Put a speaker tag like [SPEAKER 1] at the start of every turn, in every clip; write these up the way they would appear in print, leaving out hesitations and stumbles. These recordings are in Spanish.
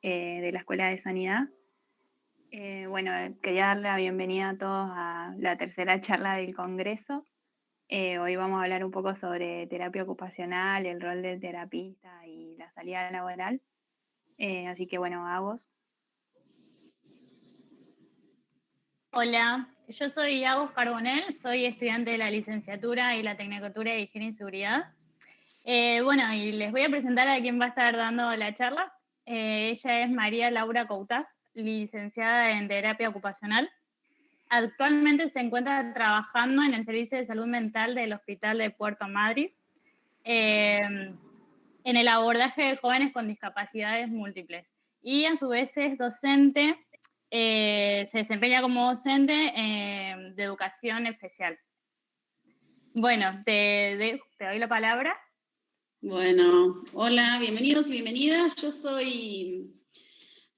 [SPEAKER 1] de la Escuela de Sanidad. Bueno, quería darle la bienvenida a todos a la tercera charla del Congreso. Hoy vamos a hablar un poco sobre terapia ocupacional, el rol del terapista y la salida laboral. Así que bueno, a vos.
[SPEAKER 2] Hola, yo soy Agus Carbonell, soy estudiante de la licenciatura y la Tecnicatura de Higiene y Seguridad. Y les voy a presentar a quien va a estar dando la charla. Ella es María Laura Coutaz, licenciada en Terapia Ocupacional. Actualmente se encuentra trabajando en el Servicio de Salud Mental del Hospital de Puerto Madryn, en el abordaje de jóvenes con discapacidades múltiples. Y a su vez es docente, se desempeña como docente de educación especial. Bueno, te doy la palabra.
[SPEAKER 3] Bueno, hola, bienvenidos y bienvenidas. Yo soy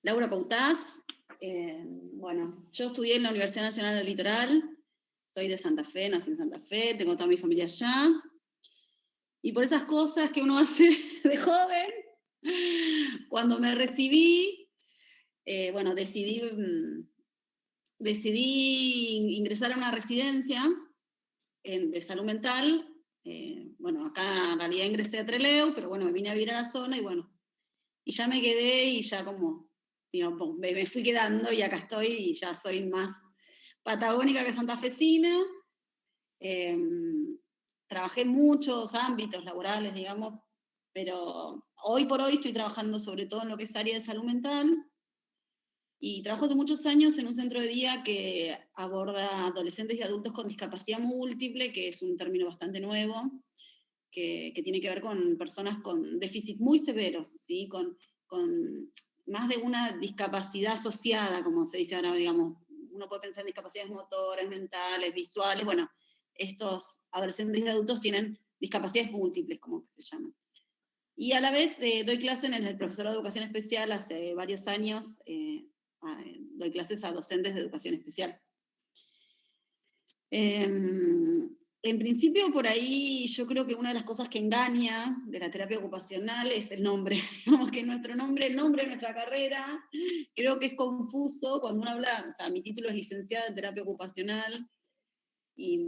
[SPEAKER 3] Laura Coutaz. Yo estudié en la Universidad Nacional del Litoral, soy de Santa Fe, nací en Santa Fe, tengo toda mi familia allá. Y por esas cosas que uno hace de joven, cuando me recibí, decidí ingresar a una residencia de salud mental. Acá en realidad ingresé a Trelew, pero bueno, me vine a vivir a la zona y ya me quedé y ya como, digamos, me fui quedando y acá estoy y ya soy más patagónica que santafesina. Trabajé en muchos ámbitos laborales, digamos, pero hoy por hoy estoy trabajando sobre todo en lo que es área de salud mental. Y trabajo hace muchos años en un centro de día que aborda adolescentes y adultos con discapacidad múltiple, que es un término bastante nuevo, que tiene que ver con personas con déficit muy severos, ¿sí? Con más de una discapacidad asociada, como se dice ahora, digamos. Uno puede pensar en discapacidades motoras, mentales, visuales. Bueno, estos adolescentes y adultos tienen discapacidades múltiples, como que se llaman. Y a la vez doy clase en el profesorado de educación especial hace varios años. Doy clases a docentes de educación especial. En principio, por ahí, yo creo que una de las cosas que engaña de la terapia ocupacional es el nombre. Digamos que nuestro nombre, el nombre de nuestra carrera, creo que es confuso cuando uno habla, o sea, mi título es licenciada en terapia ocupacional, y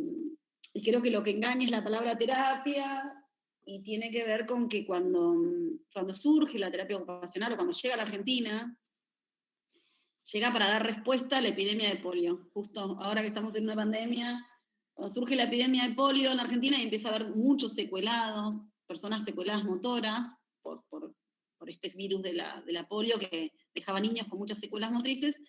[SPEAKER 3] creo que lo que engaña es la palabra terapia, y tiene que ver con que cuando surge la terapia ocupacional, o cuando llega a la Argentina, llega para dar respuesta a la epidemia de polio. Justo ahora que estamos en una pandemia, cuando surge la epidemia de polio en la Argentina y empieza a haber muchos secuelados, personas secueladas motoras por este virus de la polio que dejaba niños con muchas secuelas motrices,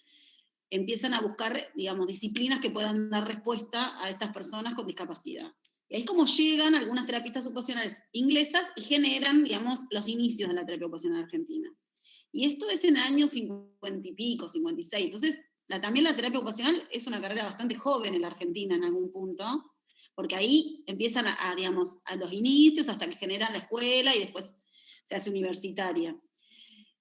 [SPEAKER 3] empiezan a buscar, digamos, disciplinas que puedan dar respuesta a estas personas con discapacidad. Y ahí es como llegan algunas terapistas ocupacionales inglesas y generan, digamos, los inicios de la terapia ocupacional argentina. Y esto es en el año 50 y pico, 56. Entonces, también la terapia ocupacional es una carrera bastante joven en la Argentina en algún punto, porque ahí empiezan digamos, a los inicios hasta que generan la escuela y después se hace universitaria.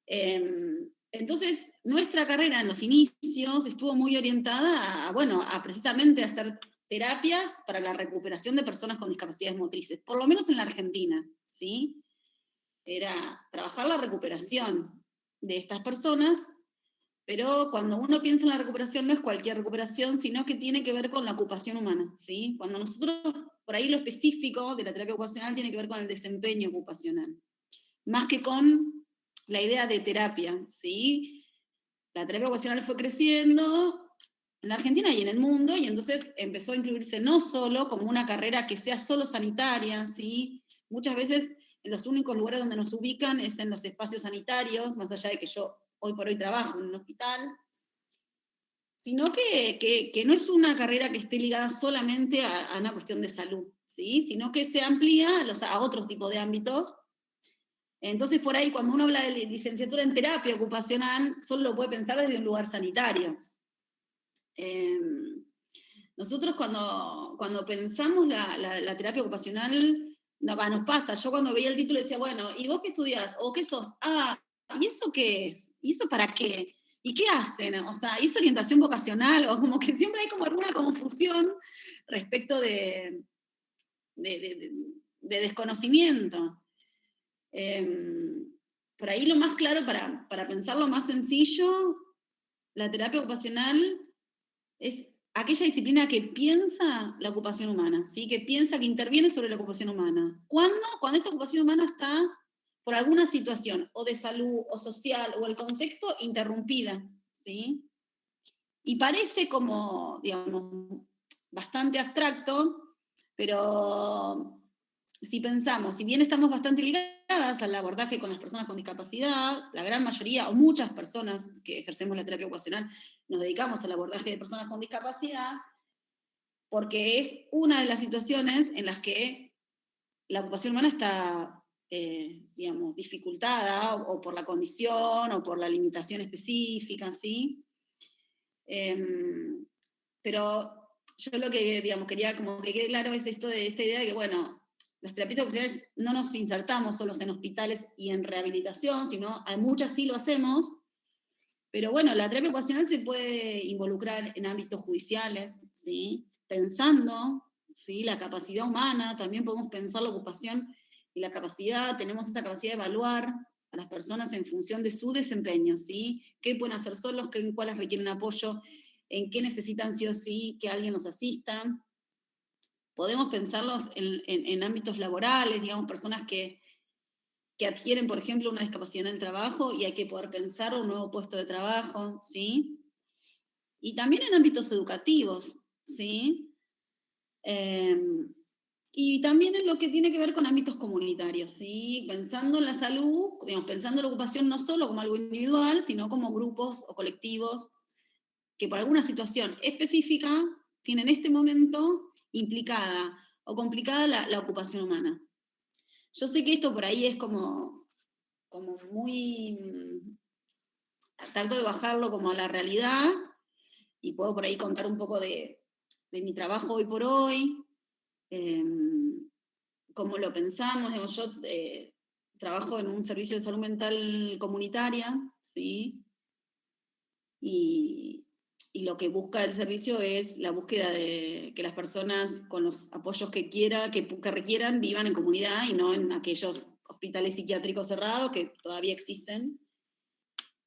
[SPEAKER 3] Entonces, nuestra carrera en los inicios estuvo muy orientada a precisamente hacer terapias para la recuperación de personas con discapacidades motrices, por lo menos en la Argentina, ¿sí? Era trabajar la recuperación de estas personas, pero cuando uno piensa en la recuperación no es cualquier recuperación, sino que tiene que ver con la ocupación humana, ¿sí? Cuando nosotros, por ahí lo específico de la terapia ocupacional tiene que ver con el desempeño ocupacional, más que con la idea de terapia, ¿sí? La terapia ocupacional fue creciendo en la Argentina y en el mundo, y entonces empezó a incluirse no solo como una carrera que sea solo sanitaria, ¿sí? Muchas veces en los únicos lugares donde nos ubican es en los espacios sanitarios, más allá de que yo hoy por hoy trabajo en un hospital, sino que no es una carrera que esté ligada solamente a una cuestión de salud, ¿sí? Sino que se amplía a otros tipos de ámbitos. Entonces, por ahí, cuando uno habla de licenciatura en terapia ocupacional, solo lo puede pensar desde un lugar sanitario. Nosotros cuando pensamos la terapia ocupacional, nos pasa, yo cuando veía el título decía, bueno, ¿y vos qué estudiás? ¿O qué sos? Ah, ¿y eso qué es? ¿Y eso para qué? ¿Y qué hacen? O sea, ¿es orientación vocacional? O como que siempre hay como alguna confusión respecto de desconocimiento. por ahí lo más claro para pensarlo más sencillo, la terapia ocupacional es aquella disciplina que piensa la ocupación humana, ¿sí? Que piensa, que interviene sobre la ocupación humana. ¿Cuándo? Cuando esta ocupación humana está por alguna situación, o de salud, o social, o el contexto, interrumpida, ¿sí? Y parece como, digamos, bastante abstracto, pero si pensamos, si bien estamos bastante ligadas al abordaje con las personas con discapacidad, la gran mayoría, o muchas personas que ejercemos la terapia ocupacional, nos dedicamos al abordaje de personas con discapacidad, porque es una de las situaciones en las que la ocupación humana está, digamos, dificultada, o por la condición, o por la limitación específica, ¿sí? Pero yo lo que, digamos, quería como que quede claro es esta idea de que, bueno, las terapias ocupacionales no nos insertamos solos en hospitales y en rehabilitación, sino a muchas sí lo hacemos, pero bueno, la terapia ocupacional se puede involucrar en ámbitos judiciales, ¿sí? Pensando, ¿sí? La capacidad humana, también podemos pensar la ocupación y la capacidad, tenemos esa capacidad de evaluar a las personas en función de su desempeño, ¿sí? ¿Qué pueden hacer solos? ¿Cuáles requieren apoyo? ¿En qué necesitan sí o sí que alguien los asista? Podemos pensarlos en ámbitos laborales, digamos, personas que adquieren, por ejemplo, una discapacidad en el trabajo y hay que poder pensar un nuevo puesto de trabajo, ¿sí? Y también en ámbitos educativos, ¿sí? Y también en lo que tiene que ver con ámbitos comunitarios, ¿sí? Pensando en la salud, digamos, pensando en la ocupación no solo como algo individual, sino como grupos o colectivos que por alguna situación específica tienen en este momento implicada o complicada la ocupación humana. Yo sé que esto por ahí es como muy... trato de bajarlo como a la realidad, y puedo por ahí contar un poco de mi trabajo hoy por hoy, cómo lo pensamos. Yo trabajo en un servicio de salud mental comunitaria, ¿sí? Y lo que busca el servicio es la búsqueda de que las personas con los apoyos que requieran vivan en comunidad y no en aquellos hospitales psiquiátricos cerrados que todavía existen.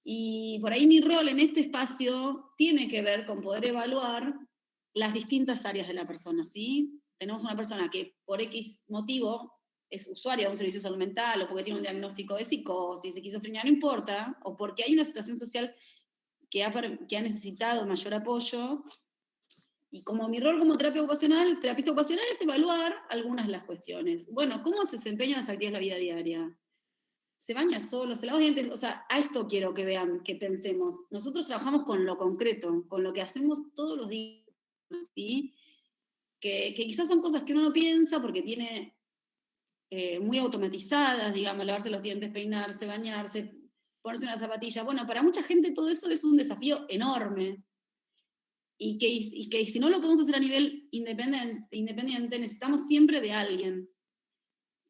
[SPEAKER 3] Y por ahí mi rol en este espacio tiene que ver con poder evaluar las distintas áreas de la persona, ¿sí? Tenemos una persona que por X motivo es usuaria de un servicio de salud mental, o porque tiene un diagnóstico de psicosis, esquizofrenia, no importa, o porque hay una situación social que ha necesitado mayor apoyo. Y como mi rol como terapista ocupacional es evaluar algunas de las cuestiones. Bueno, ¿cómo se desempeñan las actividades de la vida diaria? ¿Se baña solo? ¿Se lava los dientes? O sea, a esto quiero que vean, que pensemos. Nosotros trabajamos con lo concreto, con lo que hacemos todos los días, ¿sí? Que quizás son cosas que uno no piensa porque tiene muy automatizadas, digamos, lavarse los dientes, peinarse, bañarse, ponerse una zapatilla. Bueno, para mucha gente todo eso es un desafío enorme. Y que si no lo podemos hacer a nivel independiente, necesitamos siempre de alguien,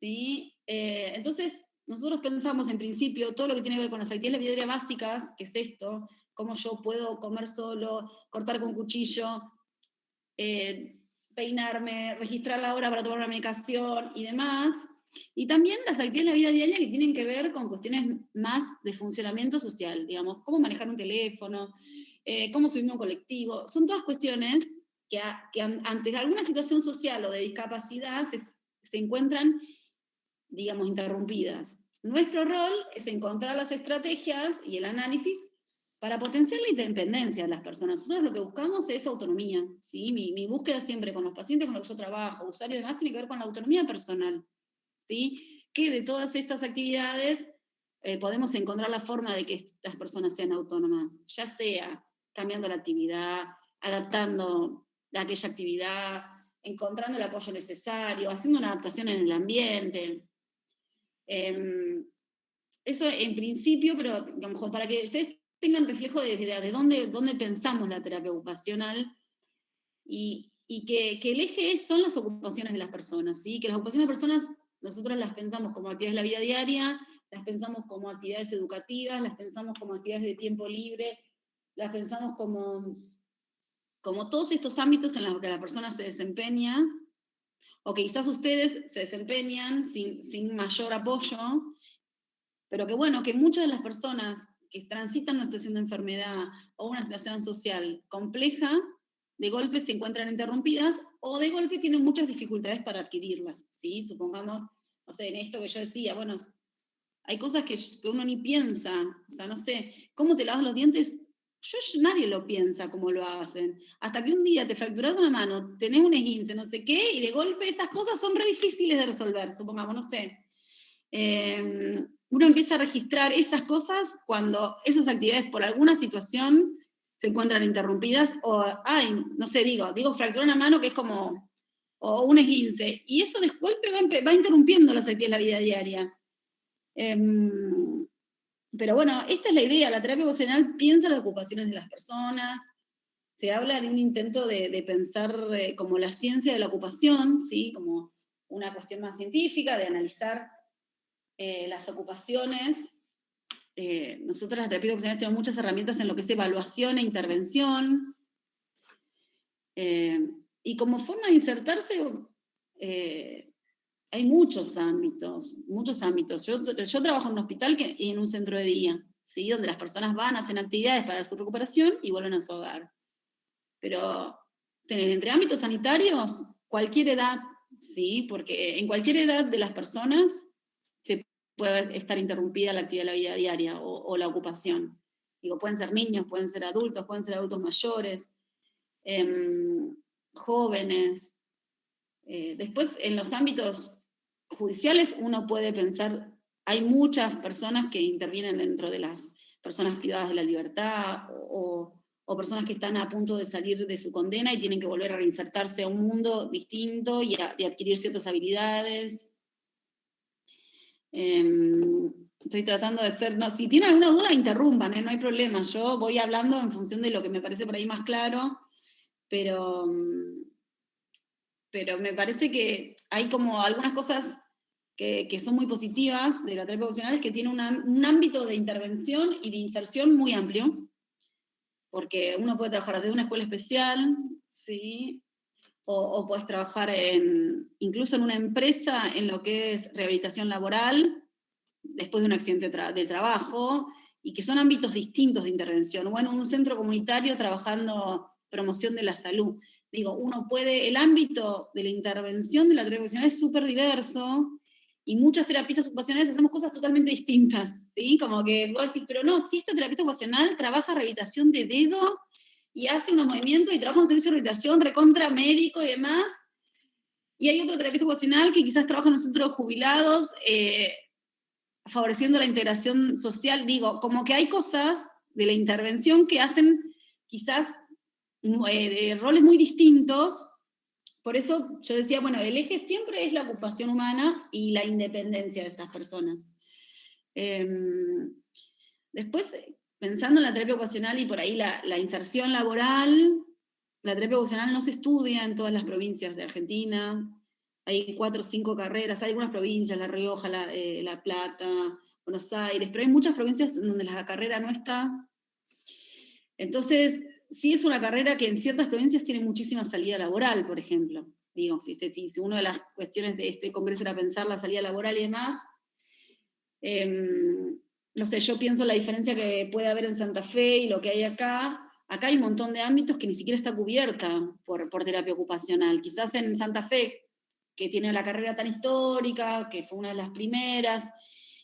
[SPEAKER 3] ¿sí? Entonces, nosotros pensamos en principio todo lo que tiene que ver con las actividades de vida diaria básicas, que es esto, cómo yo puedo comer solo, cortar con cuchillo, peinarme, registrar la hora para tomar una medicación y demás. Y también las actividades de la vida diaria que tienen que ver con cuestiones más de funcionamiento social, digamos, cómo manejar un teléfono, cómo subirme a un colectivo. Son todas cuestiones que ante alguna situación social o de discapacidad se encuentran, digamos, interrumpidas. Nuestro rol es encontrar las estrategias y el análisis para potenciar la independencia de las personas. Nosotros lo que buscamos es autonomía, ¿sí? Mi búsqueda siempre con los pacientes con los que yo trabajo, usuarios y demás, tiene que ver con la autonomía personal, ¿sí? Que de todas estas actividades podemos encontrar la forma de que estas personas sean autónomas, ya sea cambiando la actividad, adaptando aquella actividad, encontrando el apoyo necesario, haciendo una adaptación en el ambiente. Eso en principio, pero digamos, para que ustedes tengan reflejo de dónde pensamos la terapia ocupacional, y que el eje son las ocupaciones de las personas, ¿sí? Que las ocupaciones de las personas nosotros las pensamos como actividades de la vida diaria, las pensamos como actividades educativas, las pensamos como actividades de tiempo libre, las pensamos como todos estos ámbitos en los que la persona se desempeña, o que quizás ustedes se desempeñan sin mayor apoyo, pero que bueno, que muchas de las personas que transitan una situación de enfermedad o una situación social compleja, de golpe se encuentran interrumpidas o de golpe tienen muchas dificultades para adquirirlas, ¿sí? Supongamos, no sé, en esto que yo decía, bueno, hay cosas que uno ni piensa, o sea, no sé, ¿cómo te lavas los dientes? Nadie lo piensa cómo lo hacen. Hasta que un día te fracturas una mano, tenés un esguince, no sé qué, y de golpe esas cosas son re difíciles de resolver, supongamos, no sé. Uno empieza a registrar esas cosas cuando esas actividades por alguna situación se encuentran interrumpidas o, ay, no sé, digo fracturar una mano que es como, o un esguince, y eso de golpe va interrumpiendo las actividades de la vida diaria. Pero bueno, esta es la idea, la terapia ocupacional piensa las ocupaciones de las personas, se habla de un intento de pensar como la ciencia de la ocupación, ¿sí? Como una cuestión más científica, de analizar las ocupaciones. Nosotros las terapias ocupacionales tenemos muchas herramientas en lo que es evaluación e intervención. Y como forma de insertarse, hay muchos ámbitos, muchos ámbitos. Yo trabajo en un hospital y en un centro de día, ¿sí? Donde las personas van, hacen actividades para su recuperación y vuelven a su hogar. Pero entre ámbitos sanitarios, cualquier edad, ¿sí? Porque en cualquier edad de las personas se puede estar interrumpida la actividad de la vida diaria o la ocupación. Digo, pueden ser niños, pueden ser adultos mayores, jóvenes. Después, en los ámbitos judiciales, uno puede pensar, hay muchas personas que intervienen dentro de las personas privadas de la libertad o personas que están a punto de salir de su condena y tienen que volver a reinsertarse a un mundo distinto y adquirir ciertas habilidades. Estoy tratando de ser, no, si tienen alguna duda, interrumpan, no hay problema, yo voy hablando en función de lo que me parece por ahí más claro, pero me parece que hay como algunas cosas que son muy positivas de la terapia ocupacional, es que tiene un ámbito de intervención y de inserción muy amplio, porque uno puede trabajar desde una escuela especial, ¿sí? O puedes trabajar incluso en una empresa en lo que es rehabilitación laboral, después de un accidente de trabajo, y que son ámbitos distintos de intervención. O en un centro comunitario trabajando promoción de la salud. Digo, el ámbito de la intervención de la terapia ocupacional es súper diverso, y muchas terapistas ocupacionales hacemos cosas totalmente distintas, ¿sí? Como que vos decís, pero no, si esta terapista ocupacional trabaja rehabilitación de dedo, y hace unos movimientos, y trabaja en un servicio de rehabilitación recontra médico y demás, y hay otro terapista ocupacional que quizás trabaja en un centro de jubilados, favoreciendo la integración social. Digo, como que hay cosas de la intervención que hacen quizás roles muy distintos. Por eso yo decía, bueno, el eje siempre es la ocupación humana y la independencia de estas personas. Después, pensando en la terapia ocupacional y por ahí la inserción laboral, la terapia ocupacional no se estudia en todas las provincias de Argentina. Hay 4 o 5 carreras, hay algunas provincias, La Rioja, La Plata, Buenos Aires, pero hay muchas provincias donde la carrera no está. Entonces, sí es una carrera que en ciertas provincias tiene muchísima salida laboral, por ejemplo. Digo, si una de las cuestiones de este congreso era pensar la salida laboral y demás, no sé, yo pienso la diferencia que puede haber en Santa Fe y lo que hay acá. Acá hay un montón de ámbitos que ni siquiera está cubierta por terapia ocupacional. Quizás en Santa Fe, que tiene la carrera tan histórica, que fue una de las primeras,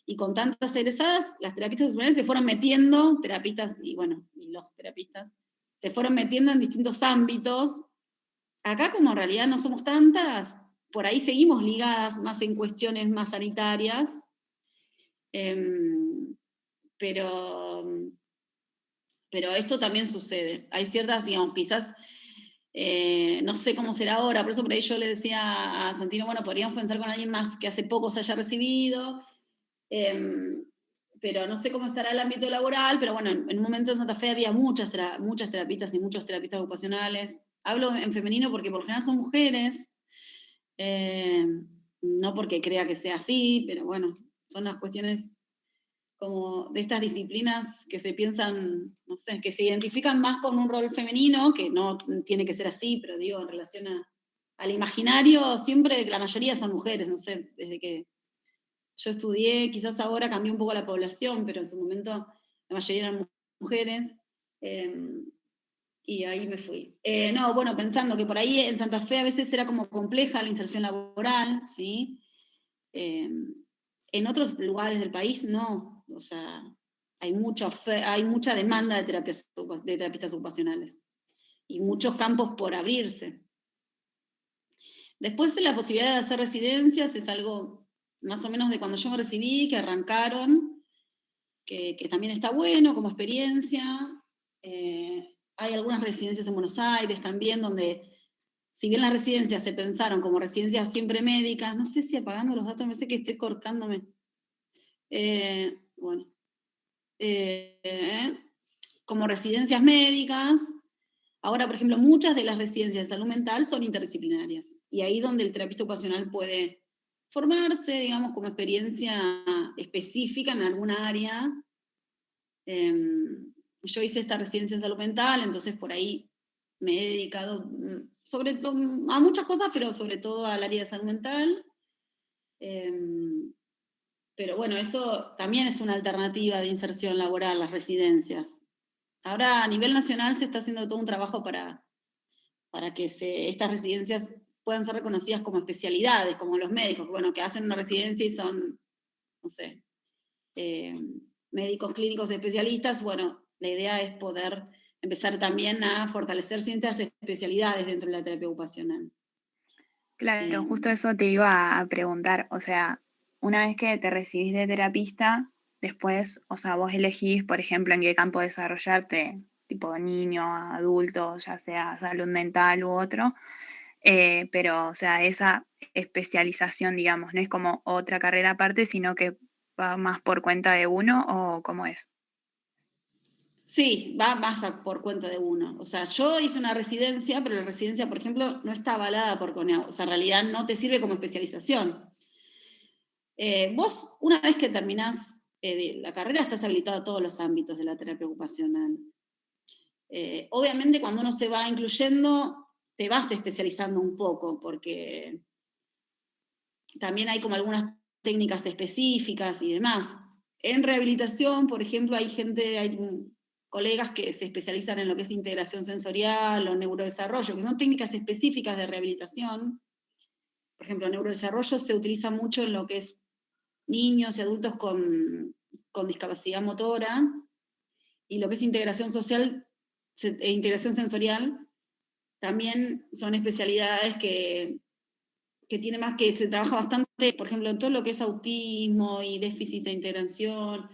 [SPEAKER 3] y con tantas egresadas, las terapistas ocupacionales se fueron metiendo, terapistas y los terapistas, se fueron metiendo en distintos ámbitos. Acá, como en realidad no somos tantas, por ahí seguimos ligadas más en cuestiones más sanitarias, pero esto también sucede. Hay ciertas, digamos, quizás, no sé cómo será ahora, por eso por ahí yo le decía a Santino, bueno, podríamos pensar con alguien más que hace poco se haya recibido, pero no sé cómo estará el ámbito laboral, pero bueno, en un momento en Santa Fe había muchas terapistas y muchos terapistas ocupacionales. Hablo en femenino porque por lo general son mujeres, no porque crea que sea así, pero bueno, son las cuestiones como de estas disciplinas que se piensan, no sé, que se identifican más con un rol femenino, que no tiene que ser así, pero digo, en relación al imaginario, siempre la mayoría son mujeres, no sé, desde que yo estudié, quizás ahora cambió un poco la población, pero en su momento la mayoría eran mujeres, y ahí me fui. No, bueno, pensando que por ahí en Santa Fe a veces era como compleja la inserción laboral, ¿sí? En otros lugares del país no, o sea, hay mucha demanda de terapistas ocupacionales y muchos campos por abrirse. Después la posibilidad de hacer residencias es algo más o menos de cuando yo me recibí, que arrancaron, que también está bueno como experiencia. Hay algunas residencias en Buenos Aires también, donde si bien las residencias se pensaron como residencias siempre médicas, no sé si apagando los datos, me sé que estoy cortándome. Bueno. Como residencias médicas. Ahora, por ejemplo, muchas de las residencias de salud mental son interdisciplinarias. Y ahí donde el terapista ocupacional puede formarse, digamos, como experiencia específica en alguna área. Yo hice esta residencia en salud mental, entonces por ahí me he dedicado sobre todo a muchas cosas, pero sobre todo al área de salud mental. Pero bueno, eso también es una alternativa de inserción laboral, las residencias. Ahora a nivel nacional se está haciendo todo un trabajo para que estas residencias puedan ser reconocidas como especialidades, como los médicos, bueno, que hacen una residencia y son, no sé, médicos clínicos especialistas. Bueno, la idea es poder empezar también a fortalecer ciertas especialidades dentro de la terapia ocupacional.
[SPEAKER 1] Claro, justo eso te iba a preguntar, o sea, una vez que te recibís de terapista, después, o sea, vos elegís, por ejemplo, en qué campo desarrollarte, tipo niño, adulto, ya sea salud mental u otro, pero, o sea, esa especialización, digamos, no es como otra carrera aparte, sino que va más por cuenta de uno, ¿o cómo es?
[SPEAKER 3] Sí, va más por cuenta de uno. O sea, yo hice una residencia, pero la residencia, por ejemplo, no está avalada por CONEAU. O sea, en realidad no te sirve como especialización. Vos, una vez que terminás la carrera, estás habilitado a todos los ámbitos de la terapia ocupacional. Obviamente, cuando uno se va incluyendo, te vas especializando un poco, porque también hay como algunas técnicas específicas y demás. En rehabilitación, por ejemplo, hay colegas que se especializan en lo que es integración sensorial o neurodesarrollo, que son técnicas específicas de rehabilitación. Por ejemplo, el neurodesarrollo se utiliza mucho en lo que es niños y adultos con discapacidad motora, y lo que es integración social e integración sensorial también son especialidades que tiene más, que se trabaja bastante, por ejemplo, en todo lo que es autismo y déficit de integración.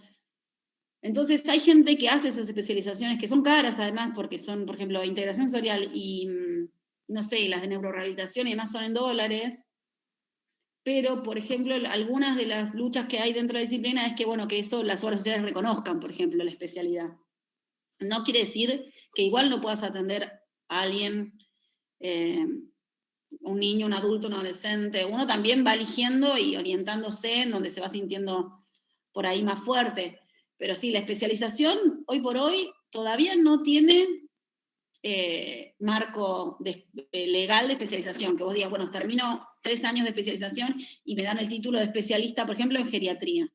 [SPEAKER 3] Entonces hay gente que hace esas especializaciones que son caras además, porque son, por ejemplo, integración sensorial y, no sé, las de neurorehabilitación y demás son en dólares. Pero, por ejemplo, algunas de las luchas que hay dentro de la disciplina es que, bueno, que eso las obras sociales reconozcan, por ejemplo, la especialidad. No quiere decir que igual no puedas atender a alguien, un niño, un adulto, un adolescente. Uno también va eligiendo y orientándose en donde se va sintiendo por ahí más fuerte. Pero sí, la especialización hoy por hoy todavía no tiene marco legal de especialización, que vos digas, bueno, termino 3 años de especialización y me dan el título de especialista, por ejemplo, en geriatría.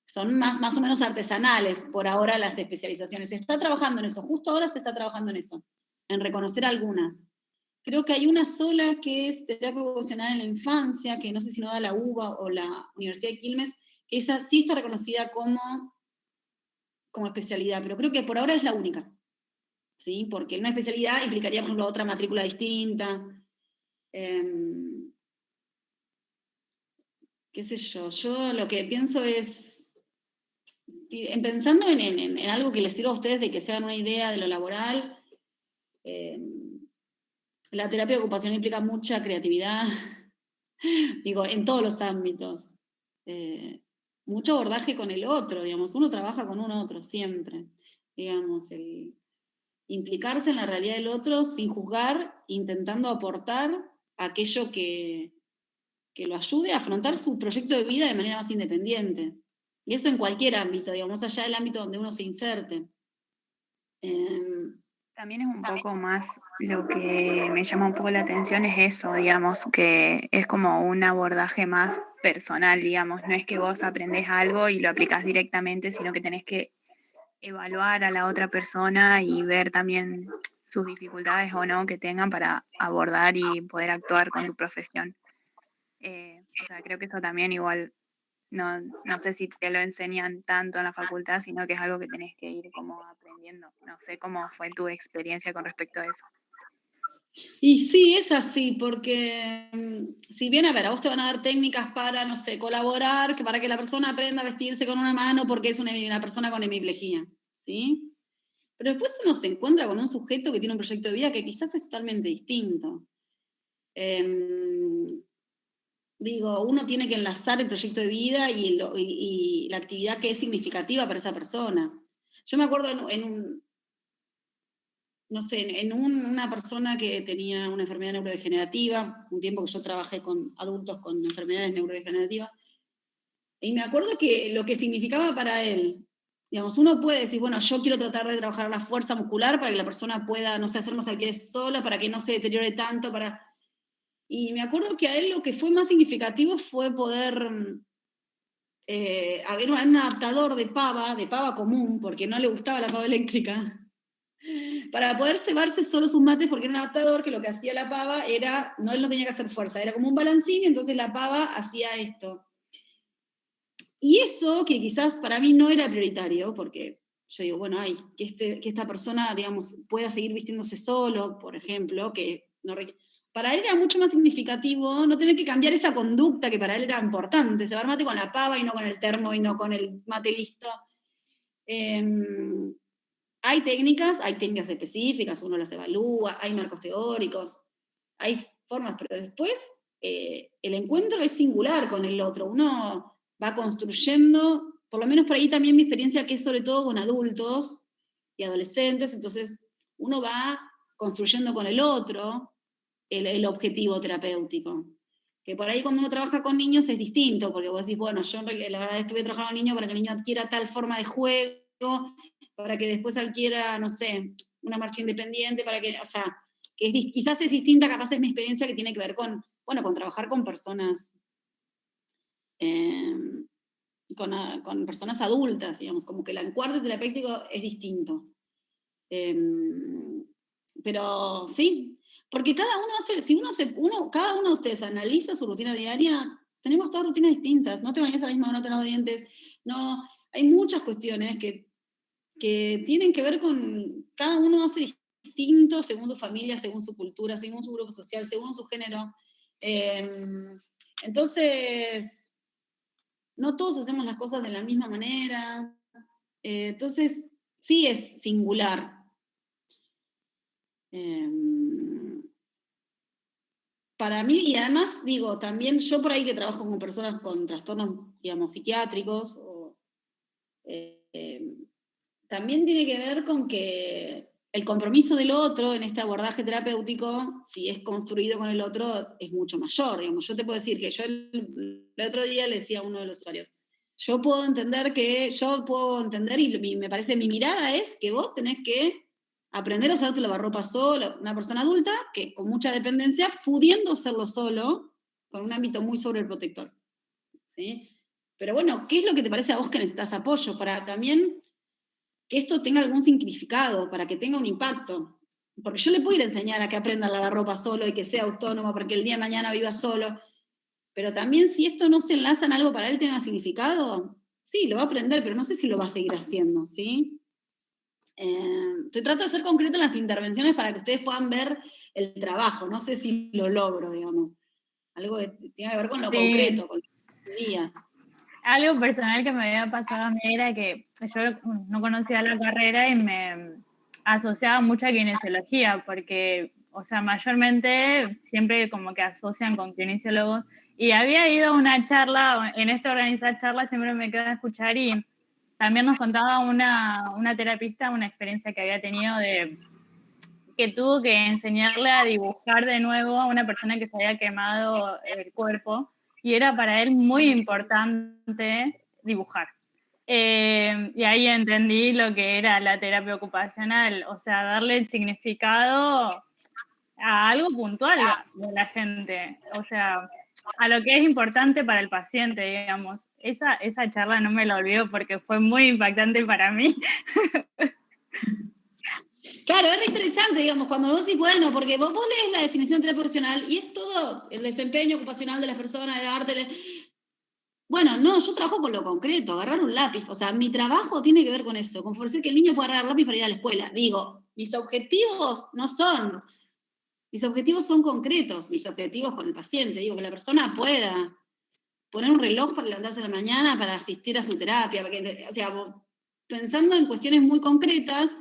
[SPEAKER 3] Son más o menos artesanales por ahora las especializaciones. Se está trabajando en eso, justo ahora se está trabajando en eso, en reconocer algunas. Creo que hay una sola que es terapia ocupacional en la infancia, que no sé si no da la UBA o la Universidad de Quilmes, que esa sí está reconocida como especialidad, pero creo que por ahora es la única. ¿Sí? Porque una especialidad implicaría, por ejemplo, otra matrícula distinta. Qué sé yo lo que pienso es, pensando en algo que les sirva a ustedes de que se hagan una idea de lo laboral, la terapia ocupacional implica mucha creatividad, digo, en todos los ámbitos. Mucho abordaje con el otro, digamos, uno trabaja con un otro siempre, digamos, implicarse en la realidad del otro sin juzgar, intentando aportar aquello que lo ayude a afrontar su proyecto de vida de manera más independiente. Y eso en cualquier ámbito, digamos, más allá del ámbito donde uno se inserte.
[SPEAKER 1] También es un poco más, lo que me llama un poco la atención es eso, digamos, que es como un abordaje más personal, digamos. No es que vos aprendés algo y lo aplicás directamente, sino que tenés que evaluar a la otra persona y ver también sus dificultades o no que tengan para abordar y poder actuar con tu profesión. O sea, creo que eso también igual, no sé si te lo enseñan tanto en la facultad, sino que es algo que tenés que ir como aprendiendo. No sé cómo fue tu experiencia con respecto a eso.
[SPEAKER 3] Y sí, es así, porque si bien, a ver, a vos te van a dar técnicas para, no sé, colaborar, que para que la persona aprenda a vestirse con una mano porque es una persona con hemiplegia, ¿sí? Pero después uno se encuentra con un sujeto que tiene un proyecto de vida que quizás es totalmente distinto. Digo, uno tiene que enlazar el proyecto de vida y la actividad que es significativa para esa persona. Yo me acuerdo no sé, una persona que tenía una enfermedad neurodegenerativa, un tiempo que yo trabajé con adultos con enfermedades neurodegenerativas, y me acuerdo que lo que significaba para él, digamos, uno puede decir, bueno, yo quiero tratar de trabajar la fuerza muscular para que la persona pueda, no sé, hacer más actividades sola, para que no se deteriore tanto, Y me acuerdo que a él lo que fue más significativo fue poder haber un adaptador de pava común, porque no le gustaba la pava eléctrica, para poder cebarse solo sus mates, porque era un adaptador que lo que hacía la pava era, no, él no tenía que hacer fuerza, era como un balancín, y entonces la pava hacía esto. Y eso, que quizás para mí no era prioritario, porque yo digo, bueno, que esta persona, digamos, pueda seguir vistiéndose solo, por ejemplo, que no para él era mucho más significativo no tener que cambiar esa conducta que para él era importante, cebar mate con la pava y no con el termo y no con el mate listo. Hay técnicas específicas, uno las evalúa, hay marcos teóricos, hay formas, pero después el encuentro es singular con el otro, uno va construyendo, por lo menos por ahí también mi experiencia que es sobre todo con adultos y adolescentes, entonces uno va construyendo con el otro el objetivo terapéutico. Que por ahí cuando uno trabaja con niños es distinto, porque vos decís, bueno, yo la verdad estuve trabajando con niños para que el niño adquiera tal forma de juego, para que después adquiera, no sé, una marcha independiente, para que, o sea, que quizás es distinta, capaz es mi experiencia que tiene que ver con, bueno, con trabajar con personas, con personas adultas, digamos, como que el encuadre terapéutico es distinto. Pero sí, porque cada uno hace, si cada uno de ustedes analiza su rutina diaria, tenemos todas rutinas distintas, no te bañas a la misma hora, no te lavas dientes, no, hay muchas cuestiones que tienen que ver con, cada uno hace distinto según su familia, según su cultura, según su grupo social, según su género. Entonces, no todos hacemos las cosas de la misma manera. Entonces, sí es singular. Para mí, y además, digo, también yo por ahí que trabajo con personas con trastornos, digamos, psiquiátricos, también tiene que ver con que el compromiso del otro en este abordaje terapéutico, si es construido con el otro, es mucho mayor. Digamos. Yo te puedo decir que yo el otro día le decía a uno de los usuarios, yo puedo entender y me parece mi mirada es que vos tenés que aprender a usar tu lavarropa solo, una persona adulta que con mucha dependencia, pudiendo hacerlo solo, con un ámbito muy sobreprotector. ¿Sí? Pero bueno, ¿qué es lo que te parece a vos que necesitas apoyo? Para también que esto tenga algún significado, para que tenga un impacto. Porque yo le puedo ir a enseñar a que aprenda a lavar ropa solo y que sea autónomo para que el día de mañana viva solo. Pero también si esto no se enlaza en algo para él tenga significado, sí, lo va a aprender, pero no sé si lo va a seguir haciendo, ¿sí? Te trato de ser concreta en las intervenciones para que ustedes puedan ver el trabajo. No sé si lo logro, digamos. Algo que tiene que ver con lo concreto, con los días.
[SPEAKER 2] Algo personal que me había pasado a mí era que yo no conocía la carrera y me asociaba mucho a kinesiología, porque, o sea, mayormente siempre como que asocian con kinesiólogos. Y había ido a una charla, en esta organizada charla siempre me quedaba a escuchar y también nos contaba una terapista una experiencia que había tenido de que tuvo que enseñarle a dibujar de nuevo a una persona que se había quemado el cuerpo y era para él muy importante dibujar. Y ahí entendí lo que era la terapia ocupacional, o sea, darle el significado a algo puntual de la gente. O sea, a lo que es importante para el paciente, digamos. Esa charla no me la olvido porque fue muy impactante para mí.
[SPEAKER 3] Claro, es re interesante, digamos, cuando vos decís, bueno, porque vos lees la definición de terapia ocupacional y es todo el desempeño ocupacional de las personas, el arte. Bueno, no, yo trabajo con lo concreto, agarrar un lápiz. O sea, mi trabajo tiene que ver con eso, con favorecer que el niño pueda agarrar el lápiz para ir a la escuela. Digo, mis objetivos son concretos, mis objetivos con el paciente. Digo, que la persona pueda poner un reloj para levantarse a la mañana, para asistir a su terapia. O sea, pensando en cuestiones muy concretas,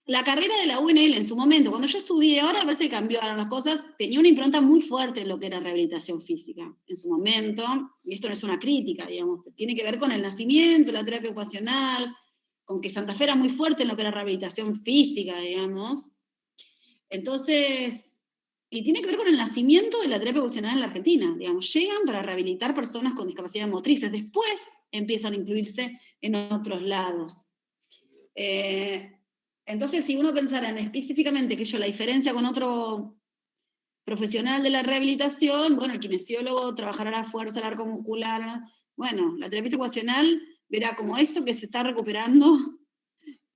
[SPEAKER 3] la carrera de la UNL en su momento, cuando yo estudié, ahora parece que cambiaron las cosas, tenía una impronta muy fuerte en lo que era rehabilitación física en su momento, y esto no es una crítica, digamos, tiene que ver con el nacimiento, la terapia ocupacional, con que Santa Fe era muy fuerte en lo que era rehabilitación física, digamos. Entonces, y tiene que ver con el nacimiento de la terapia ocupacional en la Argentina, digamos, llegan para rehabilitar personas con discapacidad motrices, después empiezan a incluirse en otros lados. Entonces, si uno pensara en específicamente la diferencia con otro profesional de la rehabilitación, bueno, el kinesiólogo trabajará la fuerza, el arco muscular, bueno, la terapeuta ocupacional verá como eso que se está recuperando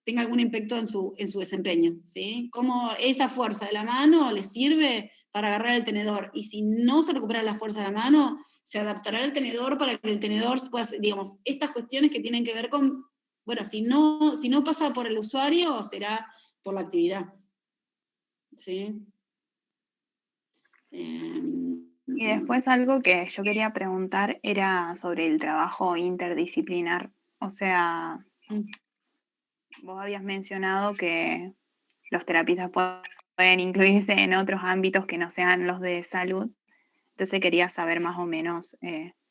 [SPEAKER 3] tenga algún impacto en su desempeño, ¿sí? Cómo esa fuerza de la mano le sirve para agarrar el tenedor, y si no se recupera la fuerza de la mano, se adaptará el tenedor para que el tenedor pueda, digamos, estas cuestiones que tienen que ver con, bueno, si no pasa por el usuario, será por la actividad, ¿sí?
[SPEAKER 1] Y después algo que yo quería preguntar era sobre el trabajo interdisciplinar. O sea, vos habías mencionado que los terapistas pueden incluirse en otros ámbitos que no sean los de salud. Entonces quería saber más o menos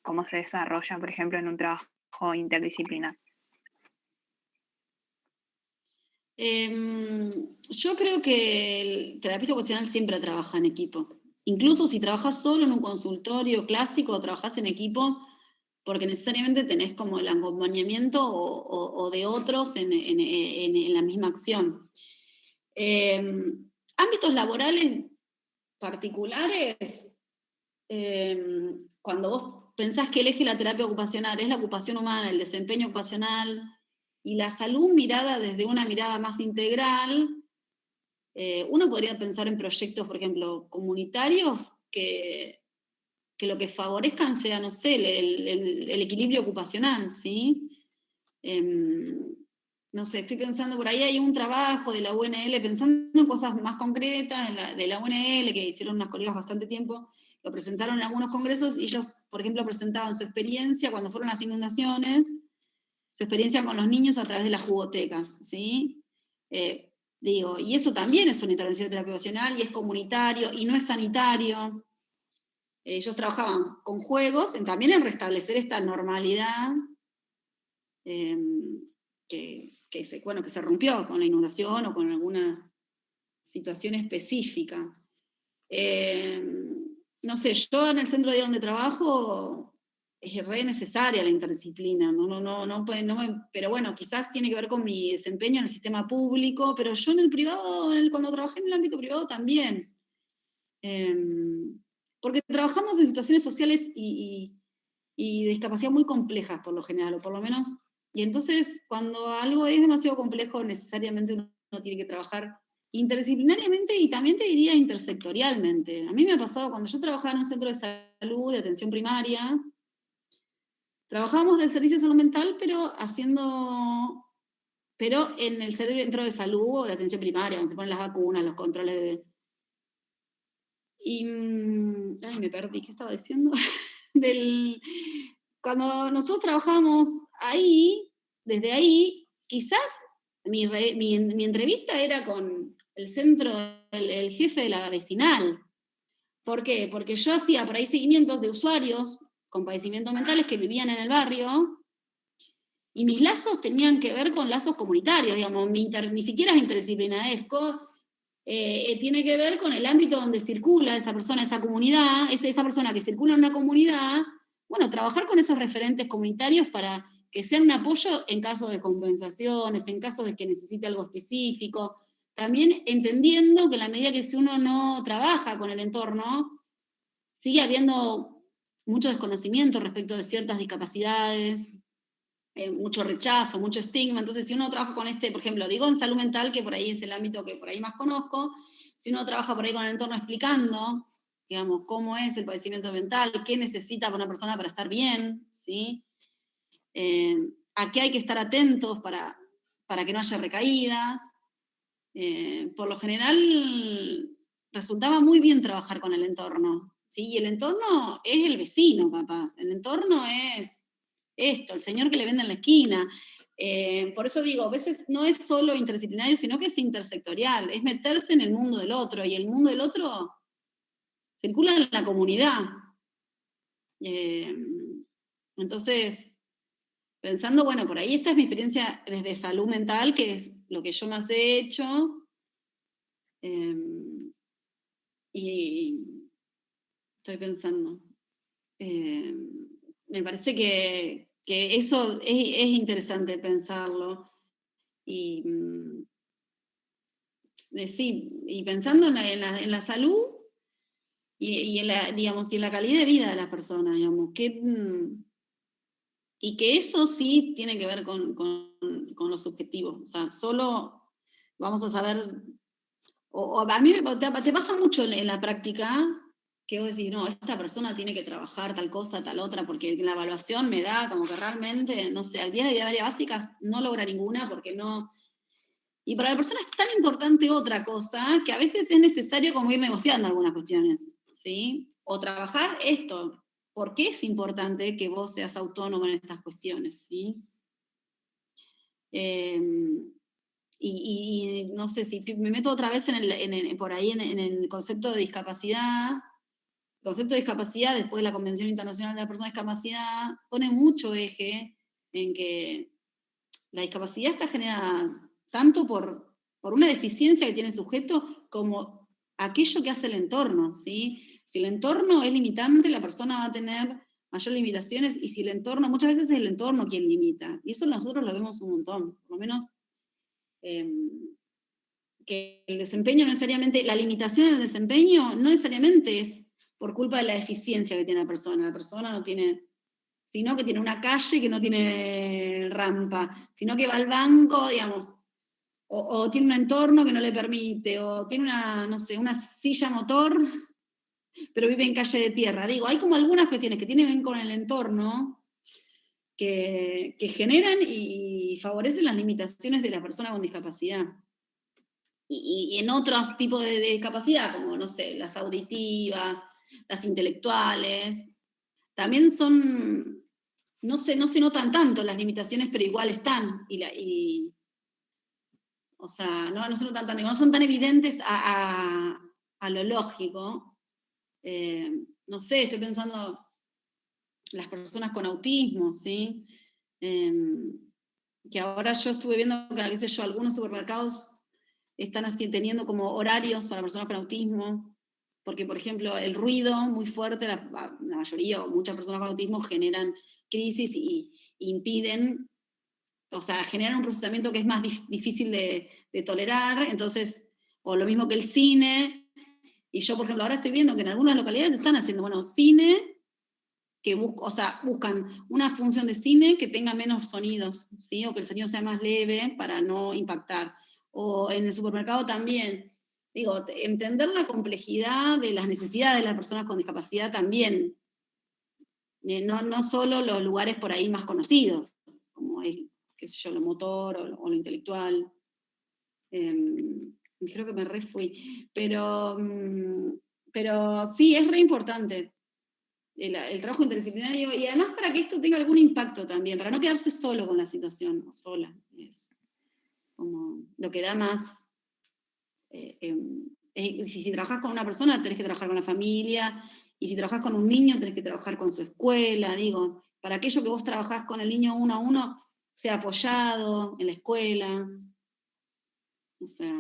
[SPEAKER 1] cómo se desarrolla, por ejemplo, en un trabajo interdisciplinar.
[SPEAKER 3] Yo creo que el terapista ocupacional siempre trabaja en equipo. Incluso si trabajas solo en un consultorio clásico o trabajas en equipo, porque necesariamente tenés como el acompañamiento o de otros en la misma acción. Ámbitos laborales particulares, cuando vos pensás que el eje de la terapia ocupacional es la ocupación humana, el desempeño ocupacional y la salud mirada desde una mirada más integral, uno podría pensar en proyectos, por ejemplo, comunitarios que lo que favorezcan sea, no sé, el equilibrio ocupacional, ¿sí? No sé, estoy pensando, por ahí hay un trabajo de la UNL, pensando en cosas más concretas, de la UNL, que hicieron unas colegas bastante tiempo, lo presentaron en algunos congresos, y ellos, por ejemplo, presentaban su experiencia cuando fueron las inundaciones, su experiencia con los niños a través de las jugotecas, ¿sí? Digo, y eso también es una intervención de terapia ocupacional, y es comunitario, y no es sanitario. Ellos trabajaban con juegos, también en restablecer esta normalidad que se rompió con la inundación o con alguna situación específica. No sé, yo en el centro de donde trabajo es re necesaria la interdisciplina, pero bueno, quizás tiene que ver con mi desempeño en el sistema público, pero yo en el privado, cuando trabajé en el ámbito privado también. Porque trabajamos en situaciones sociales y de discapacidad muy complejas por lo general, o por lo menos, y entonces cuando algo es demasiado complejo, necesariamente uno tiene que trabajar interdisciplinariamente y también te diría intersectorialmente. A mí me ha pasado cuando yo trabajaba en un centro de salud, de atención primaria, trabajábamos del servicio de salud mental, pero en el centro de salud o de atención primaria, donde se ponen las vacunas, los controles de... Y, me perdí, ¿qué estaba diciendo? Cuando nosotros trabajamos ahí, desde ahí, quizás mi entrevista era con el centro, el jefe de la vecinal. ¿Por qué? Porque yo hacía por ahí seguimientos de usuarios con padecimientos mentales que vivían en el barrio, y mis lazos tenían que ver con lazos comunitarios, digamos, ni siquiera es interdisciplinaresco, tiene que ver con el ámbito donde circula esa persona, esa comunidad, esa persona que circula en una comunidad, bueno, trabajar con esos referentes comunitarios para que sean un apoyo en caso de compensaciones, en caso de que necesite algo específico, también entendiendo que en la medida que si uno no trabaja con el entorno, sigue habiendo mucho desconocimiento respecto de ciertas discapacidades, mucho rechazo, mucho estigma. Entonces, si uno trabaja con por ejemplo, digo en salud mental, que por ahí es el ámbito que por ahí más conozco, si uno trabaja por ahí con el entorno explicando, digamos, cómo es el padecimiento mental, qué necesita una persona para estar bien, ¿sí? A qué hay que estar atentos para que no haya recaídas. Por lo general, resultaba muy bien trabajar con el entorno, ¿sí? Y el entorno es el vecino, capaz. El entorno es esto, el señor que le vende en la esquina. Por eso digo, a veces no es solo interdisciplinario, sino que es intersectorial, es meterse en el mundo del otro, y el mundo del otro circula en la comunidad. Entonces, pensando, bueno, por ahí esta es mi experiencia desde salud mental, que es lo que yo más he hecho, y estoy pensando, me parece que eso es interesante pensarlo, y sí, y pensando en la salud y en la, digamos, y en la calidad de vida de las personas, digamos, y que eso sí tiene que ver con los objetivos. O sea, solo vamos a saber, o a mí te pasa mucho en la práctica, que vos decís, no, esta persona tiene que trabajar tal cosa, tal otra, porque la evaluación me da como que realmente, no sé, al día de áreas básicas no logra ninguna porque no. Y para la persona es tan importante otra cosa que a veces es necesario como ir negociando algunas cuestiones, ¿sí? O trabajar esto. ¿Por qué es importante que vos seas autónomo en estas cuestiones, ¿sí? Y no sé si me meto otra vez por ahí en el concepto de discapacidad. El concepto de discapacidad, después de la Convención Internacional de la Persona con Discapacidad, pone mucho eje en que la discapacidad está generada tanto por una deficiencia que tiene el sujeto como aquello que hace el entorno, ¿sí? Si el entorno es limitante, la persona va a tener mayores limitaciones, y si el entorno, muchas veces es el entorno quien limita, y eso nosotros lo vemos un montón, por lo menos que el desempeño no necesariamente, la limitación en el desempeño no necesariamente es por culpa de la deficiencia que tiene la persona no tiene, sino que tiene una calle que no tiene rampa, sino que va al banco, digamos, o tiene un entorno que no le permite, o tiene una, no sé, una silla motor, pero vive en calle de tierra. Digo, hay como algunas cuestiones que tienen que ver con el entorno que generan y favorecen las limitaciones de la persona con discapacidad. Y en otros tipos de discapacidad, como, no sé, las auditivas, las intelectuales, también son, no se notan tanto las limitaciones, pero igual están, o sea, no se notan tanto, no son tan evidentes a lo lógico. No sé, estoy pensando las personas con autismo, ¿sí? Que ahora yo estuve viendo que, qué sé yo, algunos supermercados están así, teniendo como horarios para personas con autismo, porque, por ejemplo, el ruido muy fuerte, la mayoría o muchas personas con autismo generan crisis y impiden, o sea, generan un procesamiento que es más difícil de tolerar, entonces, o lo mismo que el cine, y yo, por ejemplo, ahora estoy viendo que en algunas localidades están haciendo, bueno, cine, que buscan una función de cine que tenga menos sonidos, ¿sí? O que el sonido sea más leve para no impactar. O en el supermercado también. Digo, entender la complejidad de las necesidades de las personas con discapacidad también. No solo los lugares por ahí más conocidos, como es, qué sé yo, lo motor o lo intelectual. Creo que me refui. Pero sí, es re importante el trabajo interdisciplinario, y además para que esto tenga algún impacto también, para no quedarse solo con la situación, o sola. Es como lo que da más. Si trabajas con una persona, tenés que trabajar con la familia, y si trabajas con un niño, tenés que trabajar con su escuela, digo, para aquello que vos trabajás con el niño uno a uno, sea apoyado en la escuela, o sea,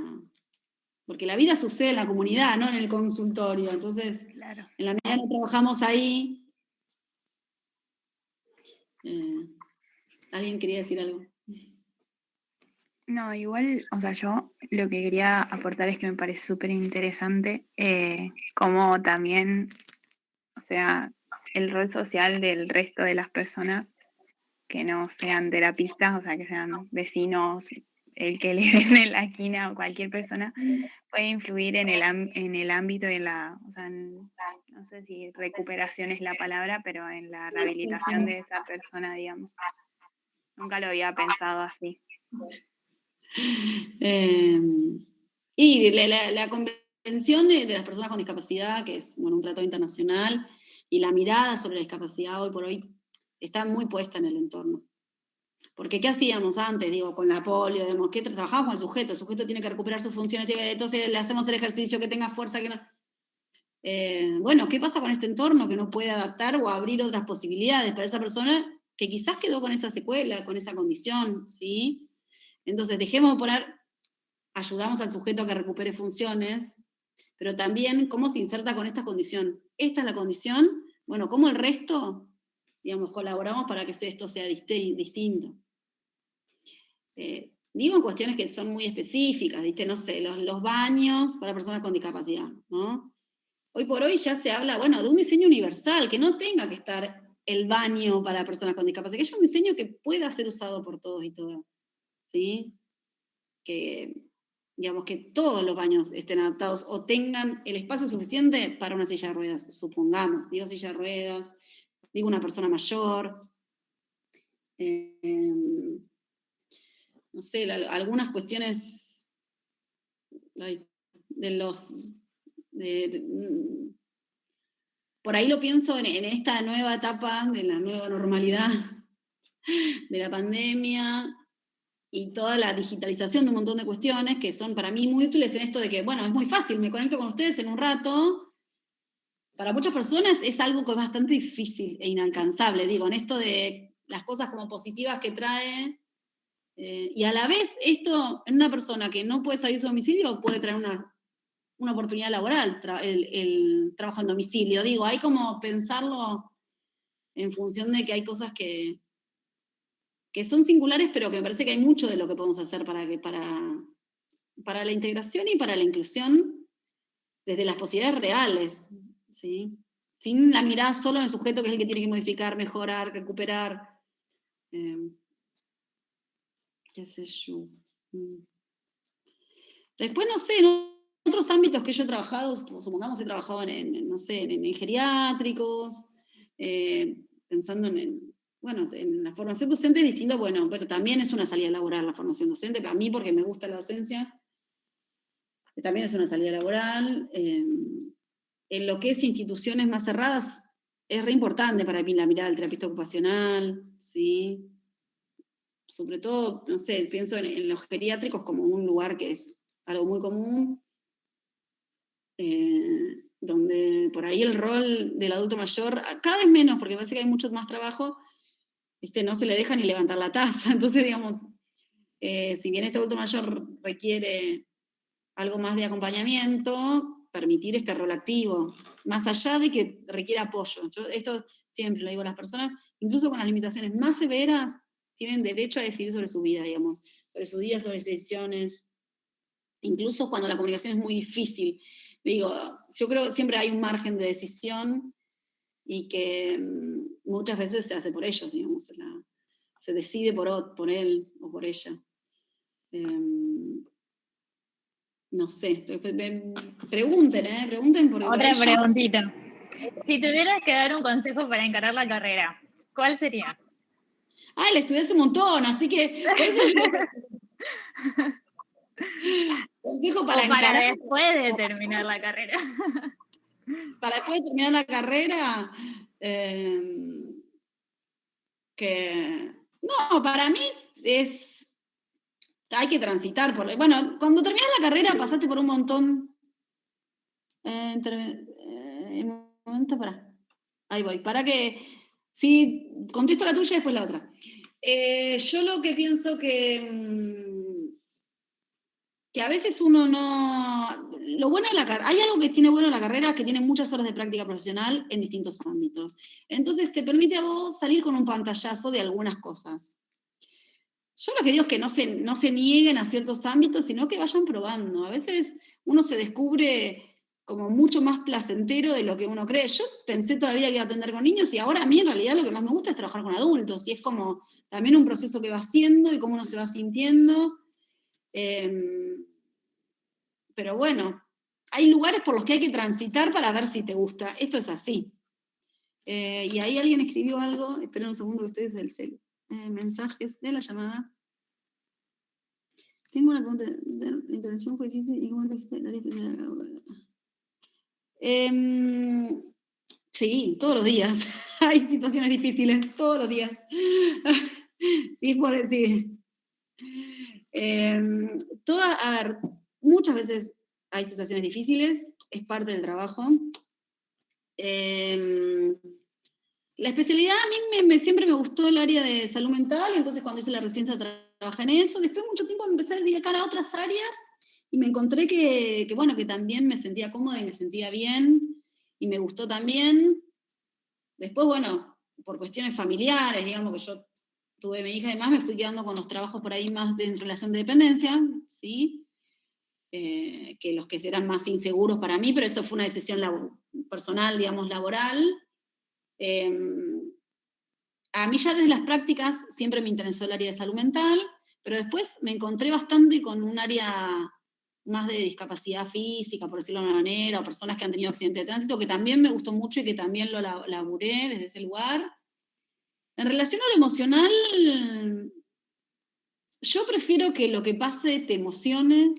[SPEAKER 3] porque la vida sucede en la comunidad, no en el consultorio, entonces,
[SPEAKER 1] Claro.
[SPEAKER 3] en la medida que trabajamos ahí, ¿alguien quería decir algo?
[SPEAKER 1] No, igual, o sea, yo lo que quería aportar es que me parece súper interesante cómo también, o sea, el rol social del resto de las personas que no sean terapistas, o sea, que sean vecinos, el que le vende en la esquina o cualquier persona, puede influir en en el ámbito de o sea, no sé si recuperación es la palabra, pero en la rehabilitación de esa persona, digamos. Nunca lo había pensado así.
[SPEAKER 3] Y la Convención de las Personas con Discapacidad, que es un tratado internacional, y la mirada sobre la discapacidad hoy por hoy está muy puesta en el entorno. Porque ¿qué hacíamos antes? Digo, con la polio, digamos, ¿qué trabajábamos con el sujeto tiene que recuperar sus funciones, entonces le hacemos el ejercicio, que tenga fuerza, que no... bueno, ¿qué pasa con este entorno que no puede adaptar o abrir otras posibilidades para esa persona que quizás quedó con esa secuela, con esa condición, ¿sí? Entonces, dejemos de poner, ayudamos al sujeto a que recupere funciones, pero también cómo se inserta con esta condición. Esta es la condición, bueno, cómo el resto, digamos, colaboramos para que esto sea distinto. Digo en cuestiones que son muy específicas, ¿viste? No sé, los baños para personas con discapacidad, ¿no? Hoy por hoy ya se habla, bueno, de un diseño universal, que no tenga que estar el baño para personas con discapacidad, que haya un diseño que pueda ser usado por todos y todas, ¿sí? Que, digamos, que todos los baños estén adaptados o tengan el espacio suficiente para una silla de ruedas, supongamos, digo silla de ruedas, digo una persona mayor, no sé, algunas cuestiones de los... por ahí lo pienso en esta nueva etapa de la nueva normalidad de la pandemia y toda la digitalización de un montón de cuestiones que son para mí muy útiles en esto de que, bueno, es muy fácil, me conecto con ustedes en un rato. Para muchas personas es algo que es bastante difícil e inalcanzable, digo, en esto de las cosas como positivas que trae, y a la vez esto en una persona que no puede salir de su domicilio puede traer una oportunidad laboral, el trabajo en domicilio. Digo, hay como pensarlo en función de que hay cosas que son singulares, pero que me parece que hay mucho de lo que podemos hacer para la integración y para la inclusión desde las posibilidades reales, ¿sí? Sin la mirada solo en el sujeto que es el que tiene que modificar, mejorar, recuperar. ¿Qué sé yo? Después, no sé, en otros ámbitos que yo he trabajado, supongamos he trabajado no sé, en geriátricos, pensando bueno, en la formación docente es distinto, bueno, pero también es una salida laboral la formación docente, para mí porque me gusta la docencia, también es una salida laboral. En lo que es instituciones más cerradas, es re importante para mí la mirada del terapista ocupacional, ¿sí? Sobre todo, no sé, pienso en los geriátricos como un lugar que es algo muy común, donde por ahí el rol del adulto mayor, cada vez menos, porque parece que hay mucho más trabajo, no se le deja ni levantar la taza. Entonces, digamos, si bien este adulto mayor requiere algo más de acompañamiento, permitir este rol activo, más allá de que requiera apoyo. Yo esto siempre lo digo, las personas, incluso con las limitaciones más severas, tienen derecho a decidir sobre su vida, digamos, sobre su día, sobre sus decisiones, incluso cuando la comunicación es muy difícil. Digo, yo creo que siempre hay un margen de decisión y que muchas veces se hace por ellos, digamos, se decide por él o por ella. No sé, pregunten porque
[SPEAKER 2] Otra preguntita. Si tuvieras que dar un consejo para encarar la carrera, ¿cuál sería?
[SPEAKER 3] Ay, la estudié hace un montón, así que por eso yo... Consejo para encarar...
[SPEAKER 2] después de terminar la carrera.
[SPEAKER 3] Para después de terminar la carrera, que... No, para mí hay que transitar por... Bueno, cuando terminas la carrera pasaste por un montón... momento, para. Ahí voy. Para que... Si contesto la tuya, después la otra. Yo lo que pienso que a veces uno no... Lo bueno de la carrera... Hay algo que tiene bueno la carrera, que tiene muchas horas de práctica profesional en distintos ámbitos. Entonces te permite a vos salir con un pantallazo de algunas cosas. Yo lo que digo es que no se nieguen a ciertos ámbitos, sino que vayan probando. A veces uno se descubre como mucho más placentero de lo que uno cree. Yo pensé toda la vida que iba a atender con niños y ahora a mí en realidad lo que más me gusta es trabajar con adultos y es como también un proceso que va haciendo y cómo uno se va sintiendo. Pero bueno, hay lugares por los que hay que transitar para ver si te gusta. Esto es así. Y ahí alguien escribió algo, esperen un segundo que estoy desde el celu. Mensajes de la llamada. Tengo una pregunta, la intervención fue difícil y cómo dijiste el área especial. Sí, todos los días. Hay situaciones difíciles, todos los días. Sí, por decir. A ver, muchas veces hay situaciones difíciles, es parte del trabajo. La especialidad a mí siempre me gustó el área de salud mental, entonces cuando hice la residencia trabajé en eso. Después de mucho tiempo me empecé a dedicar a otras áreas y me encontré que también me sentía cómoda y me sentía bien y me gustó también. Después, bueno, por cuestiones familiares, digamos que yo tuve mi hija y demás, me fui quedando con los trabajos por ahí más en relación de dependencia, ¿sí? Que los que eran más inseguros para mí, pero eso fue una decisión personal, digamos, laboral. A mí ya desde las prácticas siempre me interesó el área de salud mental, pero después me encontré bastante con un área más de discapacidad física, por decirlo de una manera, o personas que han tenido accidentes de tránsito, que también me gustó mucho y que también lo laburé desde ese lugar. En relación a lo emocional, yo prefiero que lo que pase te emocione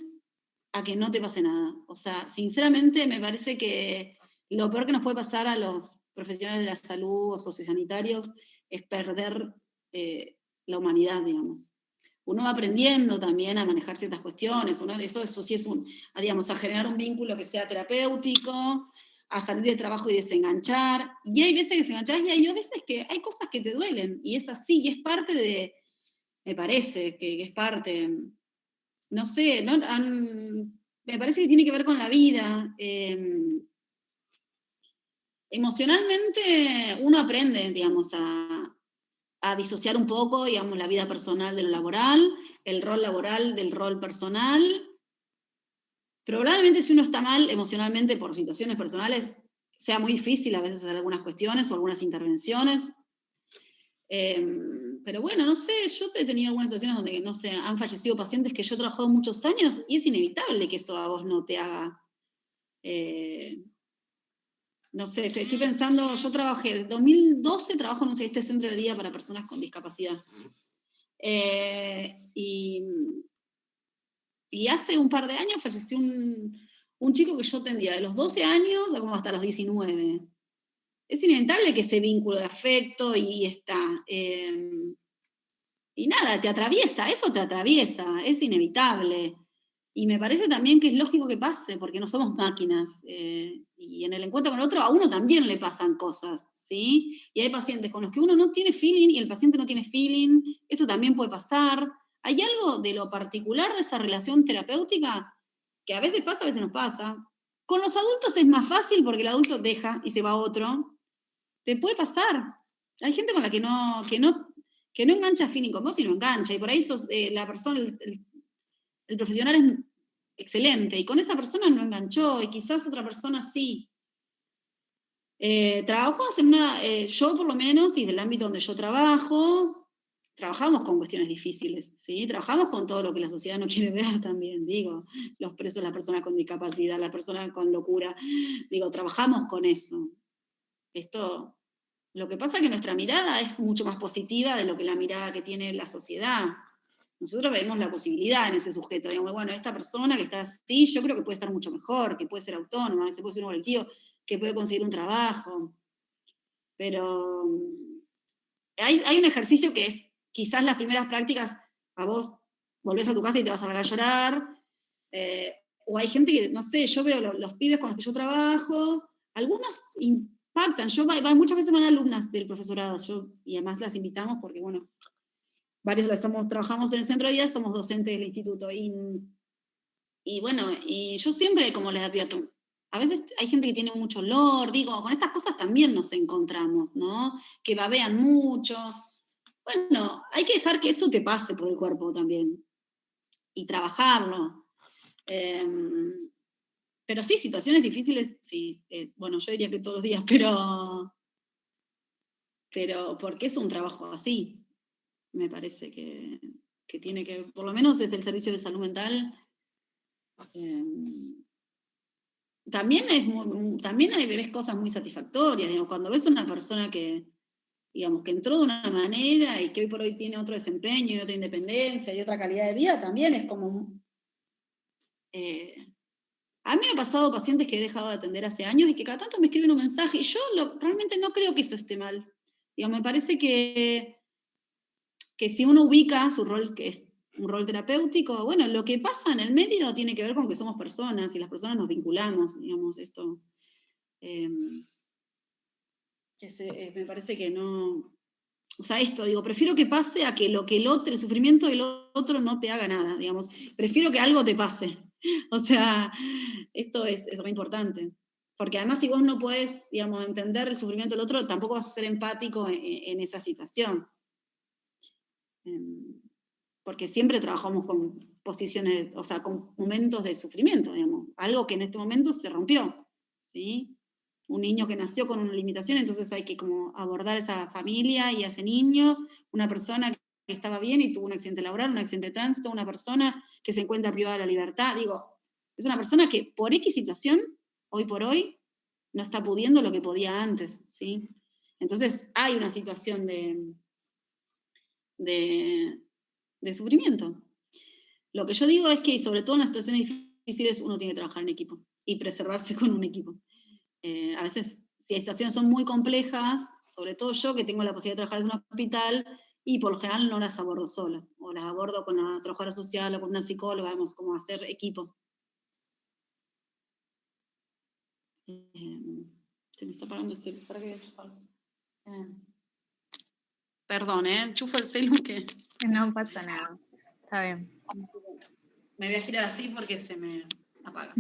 [SPEAKER 3] a que no te pase nada. O sea, sinceramente me parece que lo peor que nos puede pasar a los profesionales de la salud o sociosanitarios es perder la humanidad, digamos. Uno va aprendiendo también a manejar ciertas cuestiones, eso sí es digamos, a generar un vínculo que sea terapéutico, a salir del trabajo y desenganchar. Y hay veces que desenganchás y hay veces que hay cosas que te duelen, y es así, y es parte de, me parece que es parte, no sé, ¿no? Me parece que tiene que ver con la vida. Emocionalmente uno aprende, digamos, a disociar un poco, digamos, la vida personal de lo laboral, el rol laboral del rol personal. Probablemente si uno está mal emocionalmente por situaciones personales, sea muy difícil a veces hacer algunas cuestiones o algunas intervenciones. Pero bueno, no sé, yo he tenido algunas situaciones donde, no sé, han fallecido pacientes que yo he trabajado muchos años y es inevitable que eso a vos no te haga... no sé, estoy pensando, yo trabajé, en 2012 trabajo en este centro de día para personas con discapacidad. Y hace un par de años falleció un chico que yo atendía de los 12 años a como hasta los 19. Es inevitable que ese vínculo de afecto y está. Y nada, te atraviesa, eso te atraviesa, es inevitable. Y me parece también que es lógico que pase, porque no somos máquinas. Y en el encuentro con el otro a uno también le pasan cosas, ¿sí? Y hay pacientes con los que uno no tiene feeling y el paciente no tiene feeling, eso también puede pasar. Hay algo de lo particular de esa relación terapéutica que a veces pasa, a veces no pasa. Con los adultos es más fácil porque el adulto deja y se va a otro. Te puede pasar. Hay gente con la que no engancha feeling con vos y no engancha. Y por ahí sos, la persona, el profesional es excelente. Y con esa persona no enganchó. Y quizás otra persona sí. Trabajamos en yo por lo menos, y del ámbito donde yo trabajo, trabajamos con cuestiones difíciles, ¿sí? Trabajamos con todo lo que la sociedad no quiere ver también, digo, los presos, las personas con discapacidad, las personas con locura, digo, trabajamos con eso. Lo que pasa es que nuestra mirada es mucho más positiva de lo que la mirada que tiene la sociedad. Nosotros vemos la posibilidad en ese sujeto, digamos, bueno, esta persona que está así, yo creo que puede estar mucho mejor, que puede ser autónoma, que se puede ser un colectivo, que puede conseguir un trabajo. Pero hay un ejercicio que es, quizás las primeras prácticas, a vos volvés a tu casa y te vas a largar a llorar, o hay gente que, no sé, yo veo los pibes con los que yo trabajo, algunos impactan, muchas veces van alumnas del profesorado, y además las invitamos porque, bueno, varios trabajamos en el centro de día, somos docentes del instituto, y bueno, y yo siempre como les advierto, a veces hay gente que tiene mucho olor, digo, con estas cosas también nos encontramos, ¿no? Que babean mucho. Bueno, hay que dejar que eso te pase por el cuerpo también, y trabajarlo. Pero sí, situaciones difíciles, sí. Bueno, yo diría que todos los días, pero porque es un trabajo así. Me parece que tiene que, por lo menos desde el servicio de salud mental, eh, también ves cosas muy satisfactorias. Digamos, cuando ves una persona que, digamos, que entró de una manera y que hoy por hoy tiene otro desempeño y otra independencia y otra calidad de vida, también es como... a mí me ha pasado pacientes que he dejado de atender hace años y que cada tanto me escriben un mensaje y yo realmente no creo que eso esté mal. Digamos, me parece que si uno ubica su rol, que es un rol terapéutico, bueno, lo que pasa en el medio tiene que ver con que somos personas y las personas nos vinculamos, digamos, esto. Me parece que no... O sea, esto, digo, prefiero que pase a que el sufrimiento del otro no te haga nada, digamos. Prefiero que algo te pase. O sea, esto es muy importante. Porque además si vos no podés, digamos, entender el sufrimiento del otro, tampoco vas a ser empático en esa situación. Porque siempre trabajamos con posiciones, o sea, con momentos de sufrimiento, digamos. Algo que en este momento se rompió, ¿sí? Un niño que nació con una limitación, entonces hay que como abordar esa familia y a ese niño, una persona que estaba bien y tuvo un accidente laboral, un accidente de tránsito, una persona que se encuentra privada de la libertad, digo, es una persona que por X situación, hoy por hoy, no está pudiendo lo que podía antes, ¿sí? Entonces hay una situación de sufrimiento. Lo que yo digo es que, sobre todo en las situaciones difíciles, uno tiene que trabajar en equipo y preservarse con un equipo. A veces, si las situaciones son muy complejas, sobre todo yo que tengo la posibilidad de trabajar en un hospital, y por lo general no las abordo solas, o las abordo con la trabajadora social o con una psicóloga, vamos, como hacer equipo. Se me está apagando el celu, ¿para qué voy a enchufarlo? Perdón, enchufo el celu que...
[SPEAKER 2] No pasa nada, está bien.
[SPEAKER 3] Me voy a girar así porque se me apaga.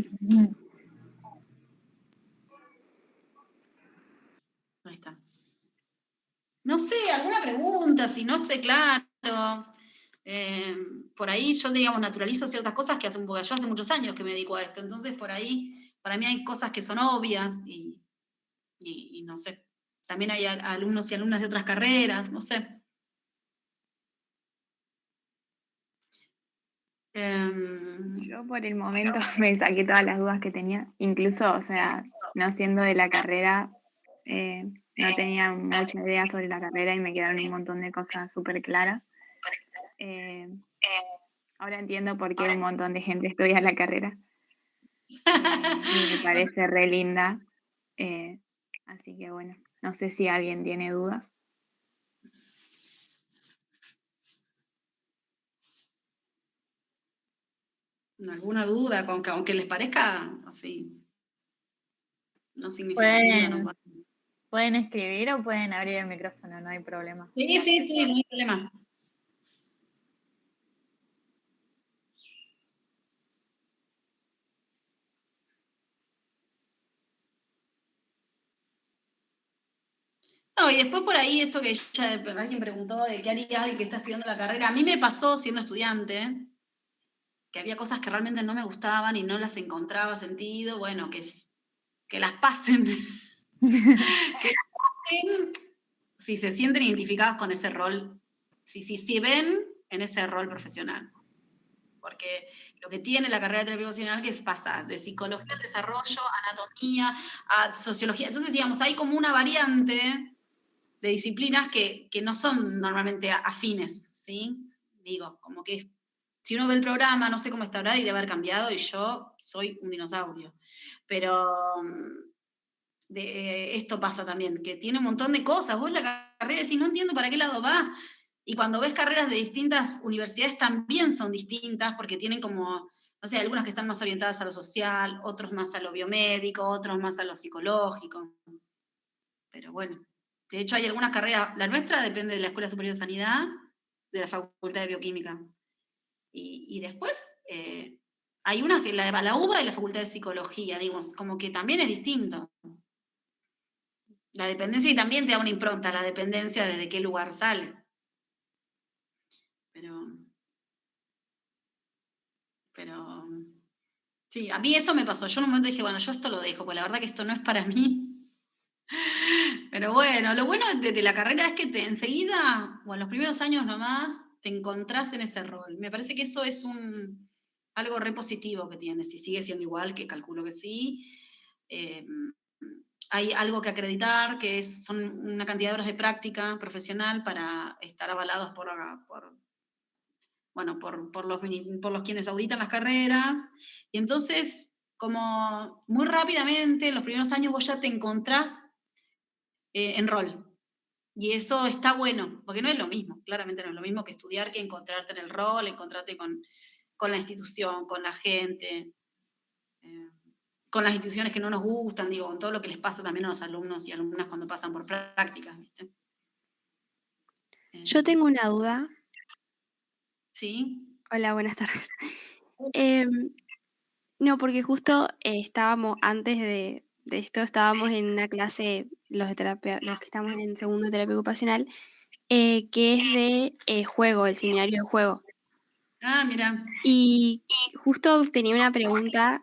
[SPEAKER 3] Ahí está. No sé, alguna pregunta, si no sé, claro. Por ahí yo, digamos, naturalizo ciertas cosas que porque yo hace muchos años que me dedico a esto, entonces por ahí, para mí hay cosas que son obvias y no sé. También hay alumnos y alumnas de otras carreras, no sé.
[SPEAKER 1] Yo por el momento me saqué todas las dudas que tenía, incluso, o sea, no siendo de la carrera, no tenía mucha idea sobre la carrera y me quedaron un montón de cosas súper claras. Ahora entiendo por qué un montón de gente estudia la carrera. Y me parece re linda. Así que bueno, no sé si alguien tiene dudas.
[SPEAKER 3] ¿Alguna duda? Aunque les parezca así, no significativa, no.
[SPEAKER 2] Pueden escribir o pueden abrir el micrófono, no hay problema.
[SPEAKER 3] Sí, no hay problema. No, y después por ahí esto que ya alguien preguntó de qué haría alguien que está estudiando la carrera. A mí me pasó siendo estudiante que había cosas que realmente no me gustaban y no las encontraba sentido. Bueno, que las pasen. Que las pasen si se sienten identificados con ese rol, si ven en ese rol profesional. Porque lo que tiene la carrera de terapia ocupacional es pasa de psicología al desarrollo, anatomía, a sociología. Entonces, digamos, hay como una variante de disciplinas que no son normalmente afines, ¿sí? Digo, como que si uno ve el programa, no sé cómo está ahora y debe haber cambiado, y yo soy un dinosaurio. Pero esto pasa también, que tiene un montón de cosas. Vos la carrera decís, no entiendo para qué lado va. Y cuando ves carreras de distintas universidades también son distintas, porque tienen como, no sé, algunas que están más orientadas a lo social, otros más a lo biomédico, otros más a lo psicológico. Pero bueno, de hecho hay algunas carreras, la nuestra depende de la Escuela Superior de Sanidad, de la Facultad de Bioquímica. Y después hay una que la UBA de la Facultad de Psicología, digamos, como que también es distinto. La dependencia, y también te da una impronta, la dependencia desde qué lugar sale. Pero Sí, a mí eso me pasó. Yo en un momento dije, bueno, yo esto lo dejo, porque la verdad que esto no es para mí. Pero bueno, lo bueno de la carrera es que enseguida, o en los primeros años nomás, te encontrás en ese rol. Me parece que eso es algo re positivo que tiene. Si sigue siendo igual, que calculo que sí. Eh, Hay algo que acreditar, que son una cantidad de horas de práctica profesional para estar avalados por los quienes auditan las carreras. Y entonces, como muy rápidamente, en los primeros años vos ya te encontrás en rol. Y eso está bueno, porque no es lo mismo, claramente no es lo mismo que estudiar, que encontrarte en el rol, encontrarte con la institución, con la gente, eh, con las instituciones que no nos gustan, digo, con todo lo que les pasa también a los alumnos y alumnas cuando pasan por prácticas, ¿viste?
[SPEAKER 4] Yo tengo una duda.
[SPEAKER 3] ¿Sí?
[SPEAKER 4] Hola, buenas tardes. Em, no, porque justo estábamos, antes de esto, estábamos en una clase, los de terapia, los que estamos en segundo de terapia ocupacional, que es de juego, el seminario de juego.
[SPEAKER 3] Ah, mira.
[SPEAKER 4] Y justo tenía una pregunta,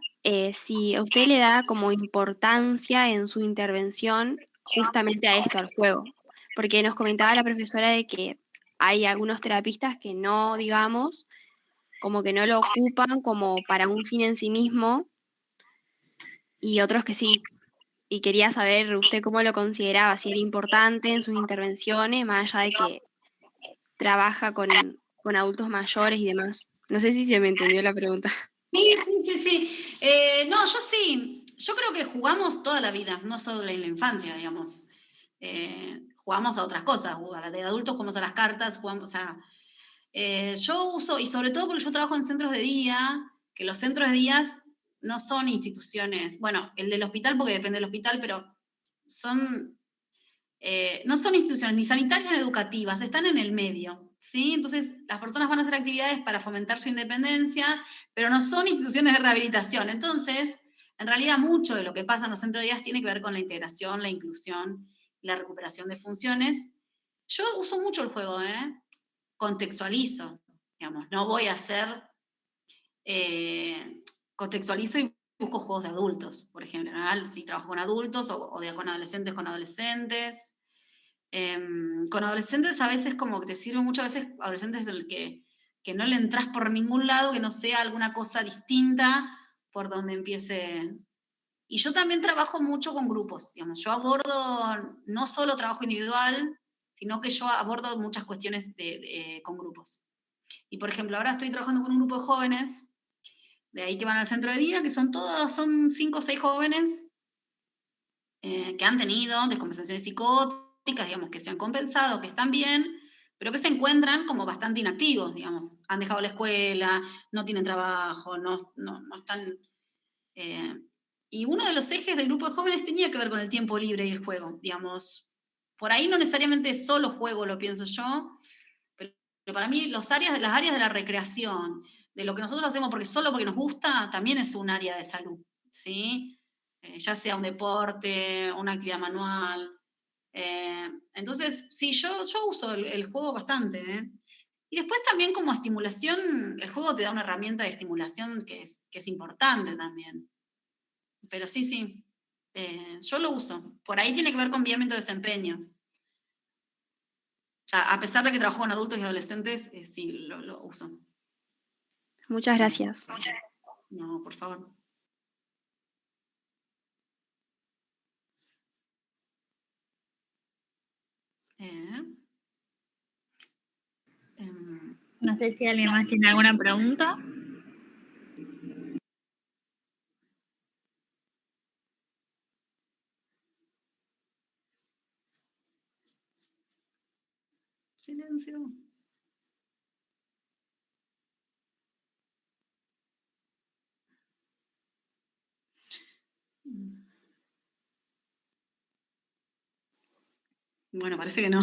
[SPEAKER 4] si a usted le da como importancia en su intervención justamente a esto, al juego. Porque nos comentaba la profesora de que hay algunos terapistas que no, digamos, como que no lo ocupan como para un fin en sí mismo y otros que sí. Y quería saber usted cómo lo consideraba, si era importante en sus intervenciones, más allá de que trabaja con adultos mayores y demás. No sé si se me entendió la pregunta.
[SPEAKER 3] Sí. No, yo sí. Yo creo que jugamos toda la vida, no solo en la infancia, digamos. Jugamos a otras cosas. A la de adultos jugamos a las cartas, jugamos a... yo uso, y sobre todo porque yo trabajo en centros de día, que los centros de días no son instituciones. Bueno, el del hospital, porque depende del hospital, pero son no son instituciones ni sanitarias ni educativas, están en el medio, ¿sí? Entonces, las personas van a hacer actividades para fomentar su independencia, pero no son instituciones de rehabilitación. Entonces, en realidad, mucho de lo que pasa en los centros de días tiene que ver con la integración, la inclusión y la recuperación de funciones. Yo uso mucho el juego, contextualizo, digamos, no voy a hacer, contextualizo y busco juegos de adultos, por ejemplo, ¿no? Si trabajo con adultos o con adolescentes, con adolescentes. Con adolescentes a veces como que te sirve muchas veces adolescentes en el que no le entras por ningún lado, que no sea alguna cosa distinta por donde empiece. Y yo también trabajo mucho con grupos, digamos, yo abordo no solo trabajo individual, sino que yo abordo muchas cuestiones con grupos. Y por ejemplo, ahora estoy trabajando con un grupo de jóvenes, de ahí que van al centro de día, que son 5 o 6 jóvenes que han tenido descompensaciones psicóticas, digamos, que se han compensado, que están bien, pero que se encuentran como bastante inactivos, digamos. Han dejado la escuela, no tienen trabajo, no están... y uno de los ejes del grupo de jóvenes tenía que ver con el tiempo libre y el juego, digamos. Por ahí no necesariamente solo juego, lo pienso yo, pero para mí las áreas de la recreación, de lo que nosotros hacemos solo porque nos gusta, también es un área de salud, ¿sí? Ya sea un deporte, una actividad manual. Entonces, sí, yo uso el juego bastante. Y después también como estimulación, el juego te da una herramienta de estimulación que es importante también. Pero sí, yo lo uso. Por ahí tiene que ver con guiamiento de desempeño. A pesar de que trabajo con adultos y adolescentes, sí, lo uso.
[SPEAKER 4] Muchas gracias.
[SPEAKER 3] No, por favor.
[SPEAKER 2] No sé si alguien más tiene alguna pregunta.
[SPEAKER 3] Silencio. Bueno, parece que no.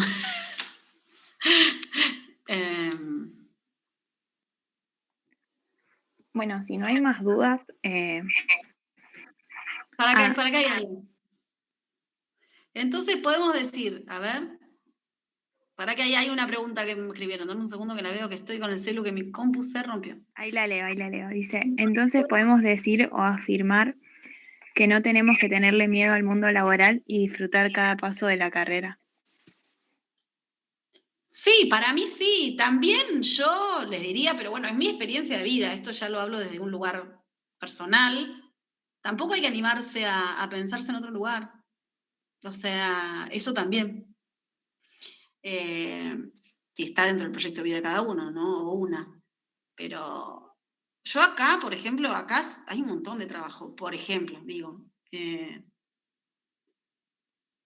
[SPEAKER 1] Bueno, si no hay más dudas,
[SPEAKER 3] ¿Para qué hay alguien? Entonces podemos decir, a ver, Para que ahí hay una pregunta que me escribieron. Dame un segundo que la veo, que estoy con el celu, que mi compu se rompió.
[SPEAKER 1] Ahí la leo. Dice, entonces podemos decir o afirmar que no tenemos que tenerle miedo al mundo laboral y disfrutar cada paso de la carrera.
[SPEAKER 3] Sí, para mí sí. También yo les diría, pero bueno, es mi experiencia de vida, esto ya lo hablo desde un lugar personal. Tampoco hay que animarse a pensarse en otro lugar. O sea, eso también. Si está dentro del proyecto de vida de cada uno, ¿no? O una. Pero yo acá, por ejemplo, acá hay un montón de trabajo. Por ejemplo, digo,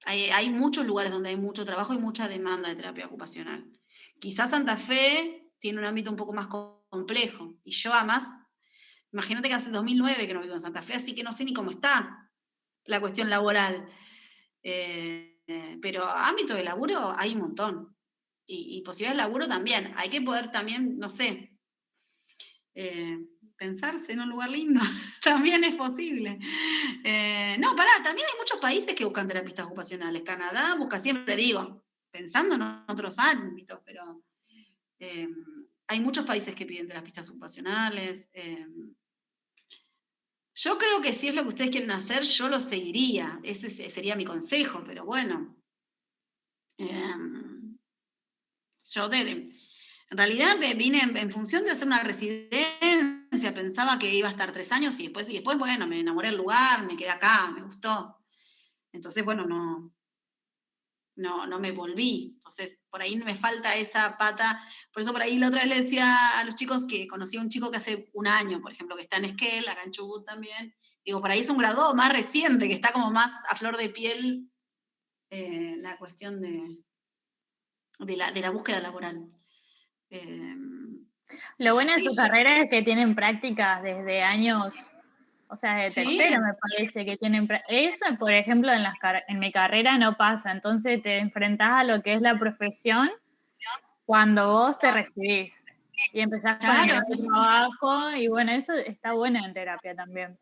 [SPEAKER 3] hay muchos lugares donde hay mucho trabajo y mucha demanda de terapia ocupacional. Quizás Santa Fe tiene un ámbito un poco más complejo. Y yo además, imagínate que hace 2009 que no vivo en Santa Fe, así que no sé ni cómo está la cuestión laboral. Pero ámbito de laburo hay un montón. Y posibilidades de laburo también. Hay que poder también, no sé, pensarse en un lugar lindo. También es posible. No, pará, también hay muchos países que buscan terapistas ocupacionales. Canadá busca siempre, digo, pensando en otros ámbitos, pero hay muchos países que piden terapistas ocupacionales. Yo creo que si es lo que ustedes quieren hacer, yo lo seguiría. Ese sería mi consejo, pero bueno. Yo en realidad vine en función de hacer una residencia, pensaba que iba a estar 3 años y después, bueno, me enamoré del lugar, me quedé acá, me gustó. Entonces, bueno, no me volví. Entonces, por ahí me falta esa pata. Por eso por ahí la otra vez le decía a los chicos que conocí a un chico que hace 1 año, por ejemplo, que está en Esquel, acá en Chubut también. Digo, por ahí es un graduado más reciente, que está como más a flor de piel la cuestión de la búsqueda laboral.
[SPEAKER 2] Lo bueno de
[SPEAKER 3] sí,
[SPEAKER 2] su carrera es que tienen prácticas desde años, o sea, de
[SPEAKER 3] Sí.
[SPEAKER 2] tercero me parece que tienen. Eso, por ejemplo, en mi carrera no pasa. Entonces te enfrentás a lo que es la profesión cuando vos te recibís y empezás con el
[SPEAKER 3] Claro,
[SPEAKER 2] primer trabajo. Y bueno, eso está bueno en terapia también.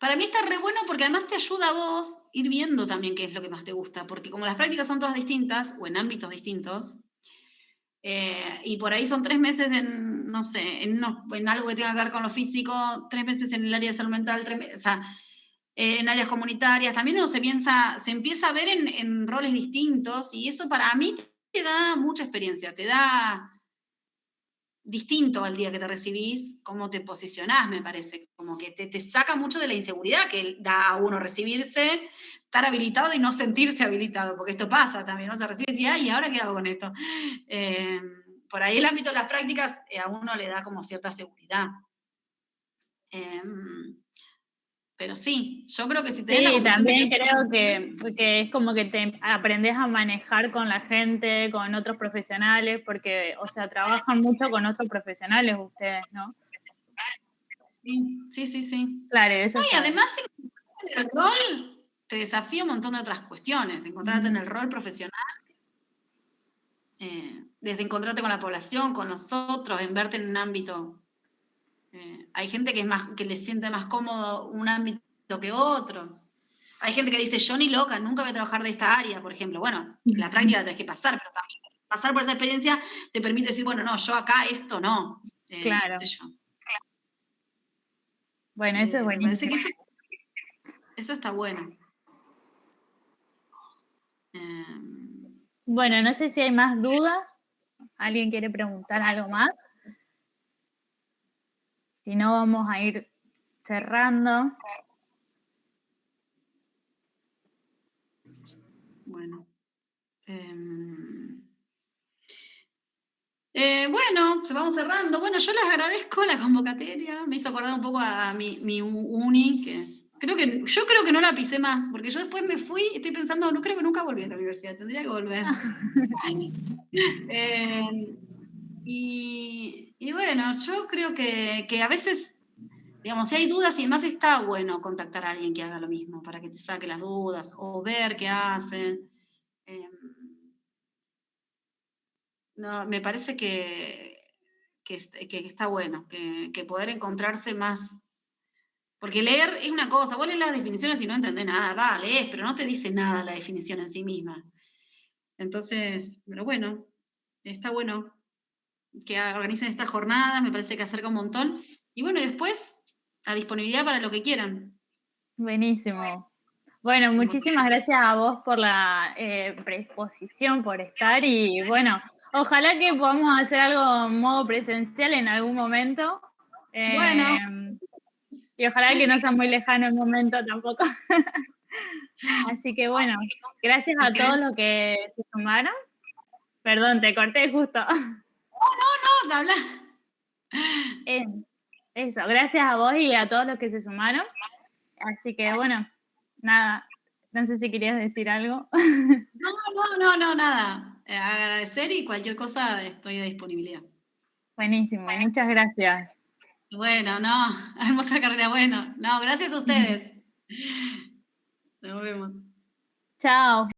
[SPEAKER 3] para mí está re bueno porque además te ayuda a vos ir viendo también qué es lo que más te gusta, porque como las prácticas son todas distintas o en ámbitos distintos, y por ahí son 3 meses en, no sé, en algo que tenga que ver con lo físico, 3 meses en el área de salud mental, o sea, en áreas comunitarias, también uno se empieza a ver en roles distintos y eso para mí te da mucha experiencia, te da distinto al día que te recibís, cómo te posicionás, me parece, como que te saca mucho de la inseguridad que da a uno recibirse, estar habilitado y no sentirse habilitado, porque esto pasa también, ¿no? Se recibe y dice, ay, ¿y ahora qué hago con esto? Por ahí el ámbito de las prácticas a uno le da como cierta seguridad. Pero sí, yo creo que si tenés la
[SPEAKER 2] Sí,
[SPEAKER 3] convicción de
[SPEAKER 2] también
[SPEAKER 3] que...
[SPEAKER 2] creo que es como que te aprendes a manejar con la gente, con otros profesionales, porque, o sea, trabajan mucho con otros profesionales ustedes, ¿no?
[SPEAKER 3] Sí.
[SPEAKER 2] Claro, eso
[SPEAKER 3] No, y
[SPEAKER 2] está bien.
[SPEAKER 3] además en el rol te desafía un montón de otras cuestiones, encontrarte en el rol profesional, desde encontrarte con la población, con nosotros, en verte en un ámbito. Hay gente que le siente más cómodo un ámbito que otro. Hay gente que dice, yo ni loca, nunca voy a trabajar de esta área, por ejemplo. Bueno, la práctica la tenés que pasar, pero también pasar por esa experiencia te permite decir, bueno, no, yo acá esto no.
[SPEAKER 2] Claro.
[SPEAKER 3] Qué sé yo.
[SPEAKER 2] Bueno, eso es
[SPEAKER 3] Me parece
[SPEAKER 2] buenísimo.
[SPEAKER 3] que eso está bueno.
[SPEAKER 2] Bueno, no sé si hay más dudas. ¿Alguien quiere preguntar algo más? Si no, vamos a ir cerrando.
[SPEAKER 3] Bueno. Bueno, se vamos cerrando. Bueno, yo les agradezco la convocatoria. Me hizo acordar un poco a mi uni, que yo creo que no la pisé más, porque yo después me fui, estoy pensando, no creo que nunca volví a la universidad, tendría que volver. Y bueno, yo creo que a veces, digamos, si hay dudas y demás, está bueno contactar a alguien que haga lo mismo, para que te saque las dudas, o ver qué hacen. No, me parece que está bueno, que poder encontrarse más. Porque leer es una cosa, vos lees las definiciones y no entendés nada, lees, pero no te dice nada la definición en sí misma. Entonces, pero bueno, está bueno que organicen estas jornadas, me parece que acerca un montón. Y bueno, después, a disponibilidad para lo que quieran.
[SPEAKER 2] Buenísimo. Bueno, muchísimas gracias a vos por la predisposición, por estar y bueno, ojalá que podamos hacer algo en modo presencial en algún momento.
[SPEAKER 3] Bueno.
[SPEAKER 2] Y ojalá que no sea muy lejano el momento tampoco. Así que bueno, gracias a todos los que se sumaron. Perdón, te corté justo.
[SPEAKER 3] No, habla.
[SPEAKER 2] Eso, gracias a vos y a todos los que se sumaron. Así que bueno, nada, no sé si querías decir algo.
[SPEAKER 3] No, nada. Agradecer y cualquier cosa estoy a disponibilidad.
[SPEAKER 2] Buenísimo, muchas gracias.
[SPEAKER 3] Bueno, no, hermosa carrera, bueno. No, gracias a ustedes. Nos vemos.
[SPEAKER 2] Chao.